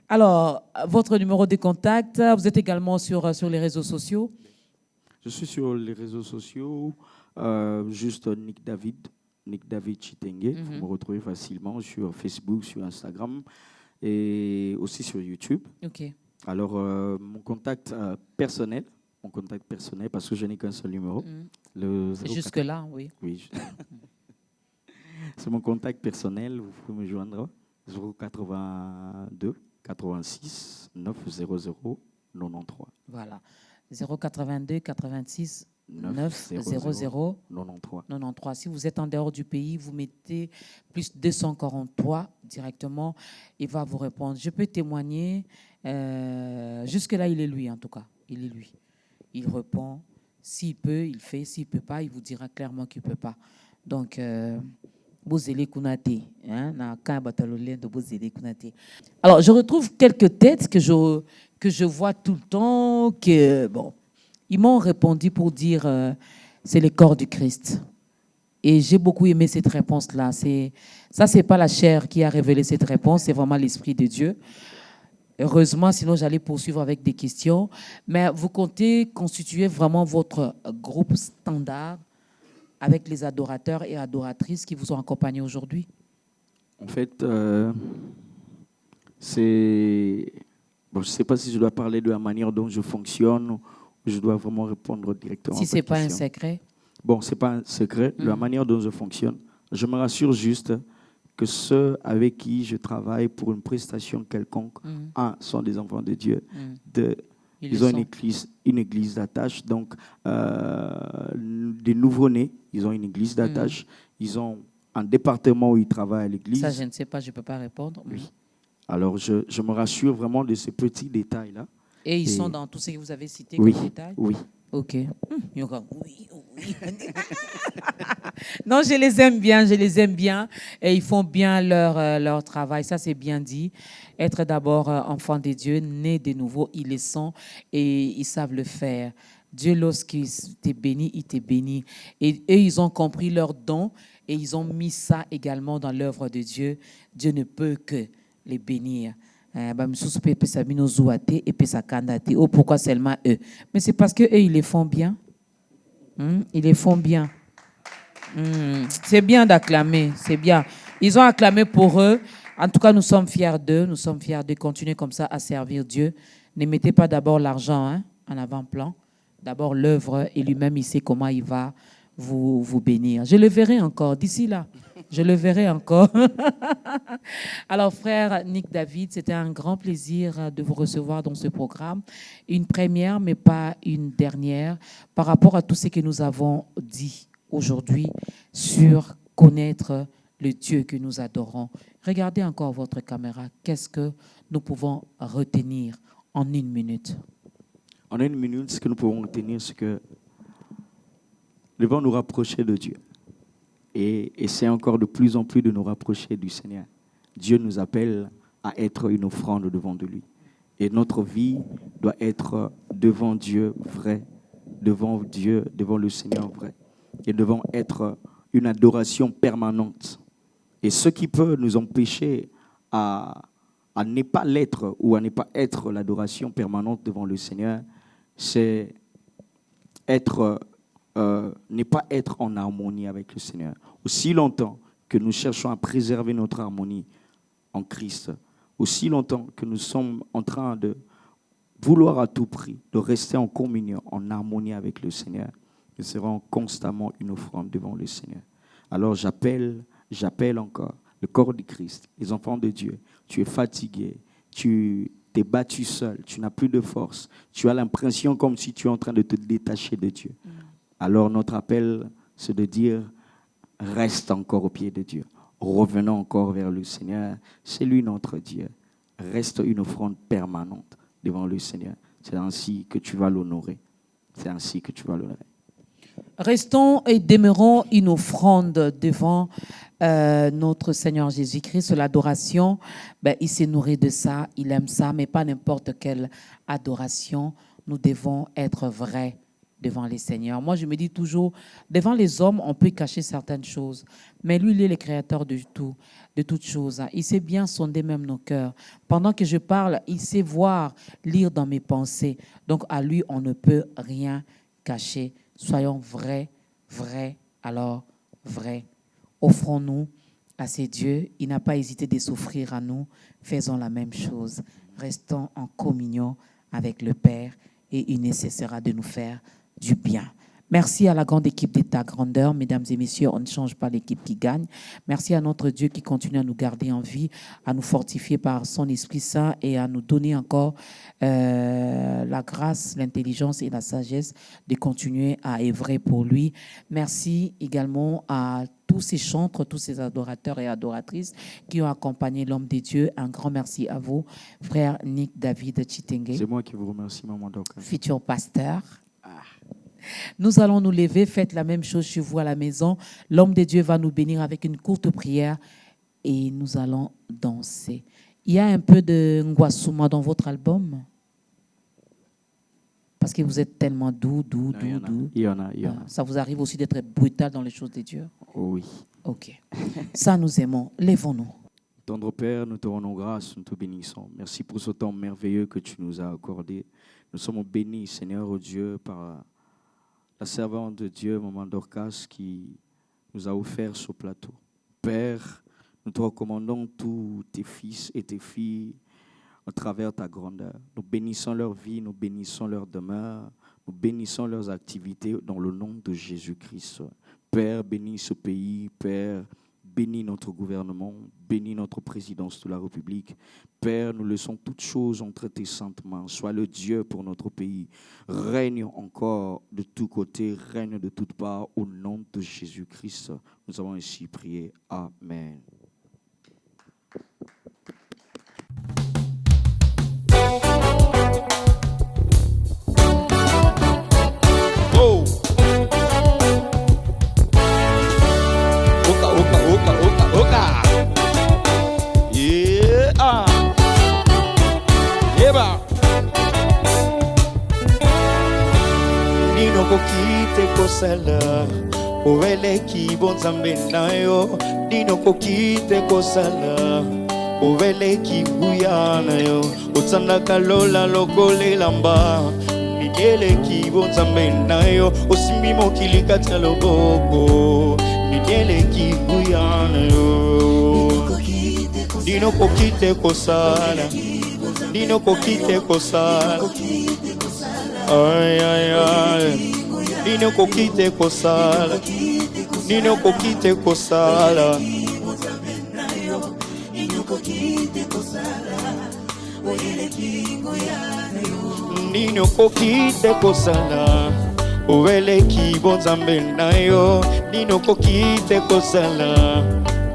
Alors, votre numéro de contact, vous êtes également sur les réseaux sociaux? Je suis sur les réseaux sociaux, juste Nick David. Nick David Chitenge. Vous me retrouvez facilement sur Facebook, sur Instagram et aussi sur YouTube. Ok. Alors, mon contact personnel, parce que je n'ai qu'un seul numéro. C'est jusque-là, oui. Oui. C'est mon contact personnel. Vous pouvez me joindre 082 86 900 93. Voilà. 082 86 900 93. Si vous êtes en dehors du pays, vous mettez plus 243 directement. Il va vous répondre. Je peux témoigner. Jusque-là, il est lui, en tout cas. Il est lui. Il répond. S'il peut, il fait. S'il ne peut pas, il vous dira clairement qu'il ne peut pas. Donc, Bozele Kunate. Alors, je retrouve quelques têtes que je vois tout le temps. Ils m'ont répondu pour dire c'est le corps du Christ. Et j'ai beaucoup aimé cette réponse-là. Ça, c'est pas la chair qui a révélé cette réponse, c'est vraiment l'Esprit de Dieu. Heureusement, sinon j'allais poursuivre avec des questions. Mais vous comptez constituer vraiment votre groupe standard avec les adorateurs et adoratrices qui vous ont accompagnés aujourd'hui? En fait, c'est... Bon, je ne sais pas si je dois parler de la manière dont je fonctionne ou je dois vraiment répondre directement. Si ce n'est pas un secret. Bon, ce n'est pas un secret. De la manière dont je fonctionne, je me rassure juste que ceux avec qui je travaille pour une prestation quelconque, sont des enfants de Dieu. Ils ont une église d'attache. Donc, des nouveau-nés, ils ont une église d'attache. Ils ont un département où ils travaillent à l'église. Ça, je ne sais pas, je ne peux pas répondre. Oui. Alors, je me rassure vraiment de ces petits détails-là. Et ils sont dans tout ce que vous avez cité comme détails? Oui. Ok. Oui. Non, je les aime bien. Et ils font bien leur travail. Ça, c'est bien dit. Être d'abord enfant de Dieu, né de nouveau, ils le sont et ils savent le faire. Dieu, lorsqu'il t'est béni, il t'est béni. Et eux, ils ont compris leur don et ils ont mis ça également dans l'œuvre de Dieu. Dieu ne peut que les bénir. Pourquoi seulement eux? Mais c'est parce qu'eux, ils les font bien. Ils les font bien. C'est bien d'acclamer, c'est bien. Ils ont acclamé pour eux. En tout cas, nous sommes fiers d'eux. Nous sommes fiers de continuer comme ça à servir Dieu. Ne mettez pas d'abord l'argent en avant-plan. D'abord l'œuvre et lui-même, il sait comment il va vous bénir. Je le verrai encore d'ici là. Je le verrai encore. Alors, frère Nick David, c'était un grand plaisir de vous recevoir dans ce programme. Une première, mais pas une dernière, par rapport à tout ce que nous avons dit aujourd'hui sur connaître le Dieu que nous adorons. Regardez encore votre caméra. Qu'est-ce que nous pouvons retenir en une minute? En une minute, ce que nous pouvons retenir, c'est que nous devons nous rapprocher de Dieu. Et essayer encore de plus en plus de nous rapprocher du Seigneur. Dieu nous appelle à être une offrande devant de lui. Et notre vie doit être devant Dieu vrai, devant Dieu, devant le Seigneur vrai. Et devant être une adoration permanente. Et ce qui peut nous empêcher à ne pas l'être ou à ne pas être l'adoration permanente devant le Seigneur, c'est ne pas être en harmonie avec le Seigneur. Aussi longtemps que nous cherchons à préserver notre harmonie en Christ, aussi longtemps que nous sommes en train de vouloir à tout prix de rester en communion, en harmonie avec le Seigneur, nous serons constamment une offrande devant le Seigneur. Alors j'appelle encore le corps du Christ, les enfants de Dieu. Tu es fatigué, tu t'es battu seul, tu n'as plus de force, tu as l'impression comme si tu es en train de te détacher de Dieu. Alors notre appel, c'est de dire, reste encore au pied de Dieu. Revenons encore vers le Seigneur. C'est lui notre Dieu. Reste une offrande permanente devant le Seigneur. C'est ainsi que tu vas l'honorer. C'est ainsi que tu vas l'honorer. Restons et demeurons une offrande devant notre Seigneur Jésus-Christ. L'adoration, il s'est nourri de ça, il aime ça, mais pas n'importe quelle adoration. Nous devons être vrais devant les seigneurs. Moi, je me dis toujours, devant les hommes, on peut cacher certaines choses, mais lui, il est le créateur de tout, de toutes choses. Il sait bien sonder même nos cœurs. Pendant que je parle, il sait voir, lire dans mes pensées. Donc, à lui, on ne peut rien cacher. Soyons vrais, alors vrais Offrons-nous à ces dieux. Il n'a pas hésité de s'offrir à nous. Faisons la même chose. Restons en communion avec le Père et il ne cessera de nous faire du bien. Merci à la grande équipe d'État Grandeur. Mesdames et messieurs, on ne change pas l'équipe qui gagne. Merci à notre Dieu qui continue à nous garder en vie, à nous fortifier par son Esprit Saint et à nous donner encore la grâce, l'intelligence et la sagesse de continuer à œuvrer pour lui. Merci également à tous ces chantres, tous ces adorateurs et adoratrices qui ont accompagné l'homme de Dieu. Un grand merci à vous, frère Nick David Chitenge. C'est moi qui vous remercie, maman Doka. Futur pasteur. Nous allons nous lever, faites la même chose chez vous à la maison. L'homme de Dieu va nous bénir avec une courte prière et nous allons danser. Il y a un peu de Ngwasuma dans votre album? Parce que vous êtes tellement doux. Il y en a. Ça vous arrive aussi d'être brutal dans les choses de Dieu? Oh oui. Ok. Ça, nous aimons. Lèvons-nous. Tendre Père, nous te rendons grâce, nous te bénissons. Merci pour ce temps merveilleux que tu nous as accordé. Nous sommes bénis, Seigneur, oh Dieu, par la servante de Dieu, Maman Dorcas, qui nous a offert ce plateau. Père, nous te recommandons tous tes fils et tes filles à travers ta grandeur. Nous bénissons leur vie, nous bénissons leur demeure, nous bénissons leurs activités dans le nom de Jésus-Christ. Père, bénis ce pays. Père, bénis notre gouvernement, bénis notre présidence de la République. Père, nous laissons toutes choses entre tes saintes mains. Sois le Dieu pour notre pays. Règne encore de tous côtés, règne de toutes parts, au nom de Jésus-Christ. Nous avons ainsi prié. Amen. Oh! Oka! Yeah! Eba! Nino kokite kosala Ovele ki bonzambe nayo Nino kokite kosala Ovele ki buya nayo Otsanda kalola lokole lamba Nidele ki bonzambe nayo Osimbi mokili katia loboko Nidele ki buya nayo Nino kokite kosala Nino kokite kosala Ay ay ay Nino kokite kosala Nino kokite kosala Nino kokite kosala Ovele ki bonzambe nayo Nino kokite kosala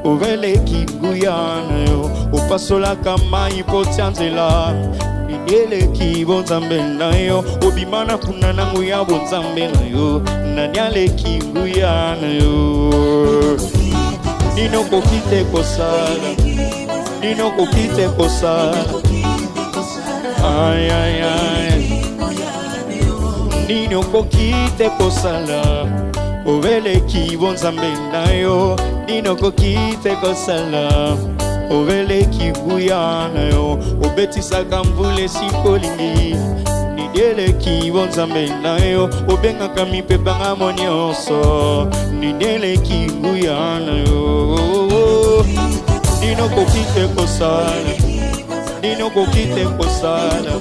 Ovele ki nguyana yo Opasola kama ipotianzela Nidele ki bonzambe nayo Obimana kuna nangu ya bonzambe nayo Nanyale ki nguyana yo Nino kokite kosala Nino kokite kosala Ay ay ay Nino kokite kosala Ovele ki bonzambe nayo Nino kokite kosala Ovele ki guyana yo Obetisa kamvule sikolingi Nidele ki bonzambe nayo Obenga kami pebanga monyoso Nidele ki guyana yo Nino kokite kosala Nino kokite kosala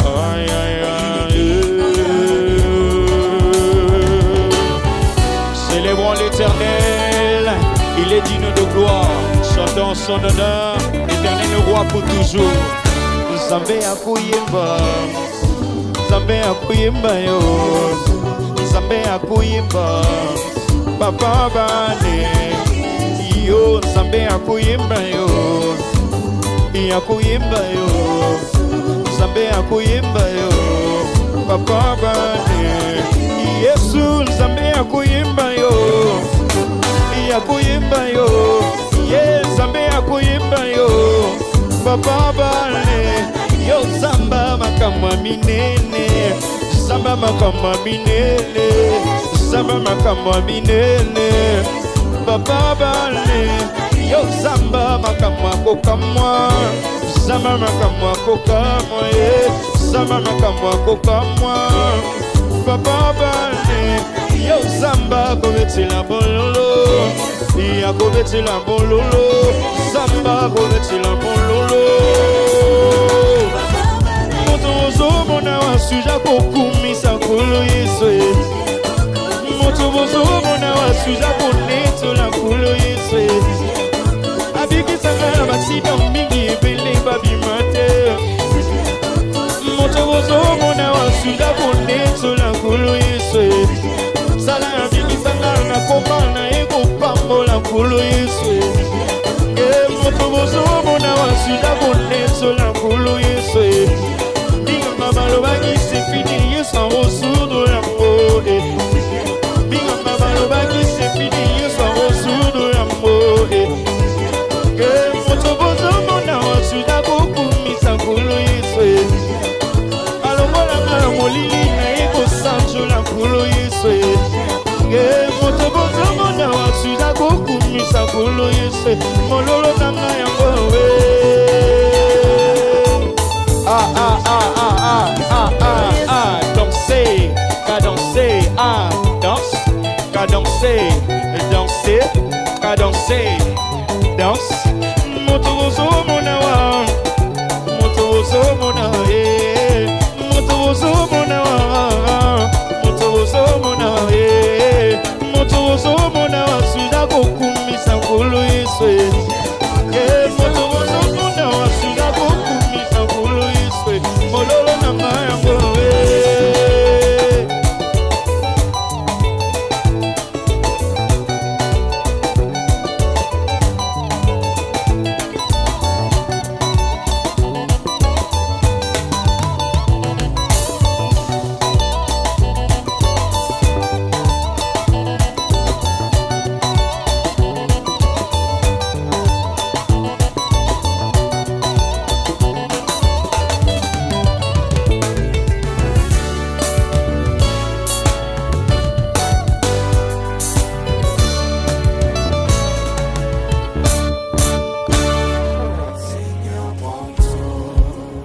Ay ay ay Célébrons l'Éternel, il est digne de gloire. Chantons son honneur, l'Éternel le roi pour toujours. Nzambe akuyemba, Nzambe akuyemba yo, Nzambe akuyemba, Papa bane, yo Nzambe akuyemba yo, akuyemba yo, Nzambe akuyemba yo, Papa bane. Yesu Nzambe akuyemba yo Akuyemba yo Nzambe akuyemba yo Papa bale Yo Zamba makama minene Zamba makama minene Zamba makama minene Papa bale Yo Zamba makama kokamwa Zamba makama kokamwa Zamba makama kokamwa Papa bale Yo Samba kobeti la bololo, iya kobeti la bololo, Samba kobeti la bololo. Moto mona wa suja kokumisa kulu yeswe. Moto mona wa suja koneto la kulu yeswe. Abiki sanga basida mingi bele babi mate. Moto mona wa suja koneto la kulu yeswe. Sala abiki sanga na komana eko pambo la kulu yeswe. Moto mona wa suja koneto la kulu yeswe. Malobaki c'est fini, ils sont au sud de l'amour. Binga malobaki c'est fini, ils sont au sud de l'amour. Moto bozo mona wa suda boku misakulu yeswe. Alomola mala molili na eko sancho la kulu yeswe. Moto bozo mona wa suda boku misakulu yeswe. Mololo kanga yango we. Danser, cadencer, danse, cadencer, danser, cadencer, danse. Motozo monawa, motozo monawa, motozo monawa, motozo monawa, motozo monawa, suda kokumisa kulu yeswe. Motozo monawa, suda kokumisa kulu yeswe. Mololo nanga yango we.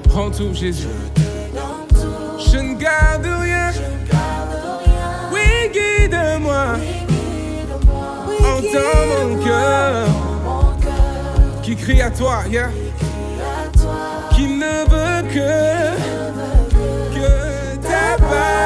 Prends tout, Jésus. Je ne garde rien. Oui, guide-moi. Entends mon cœur qui crie à toi, yeah. Qui ne veut que ta parole.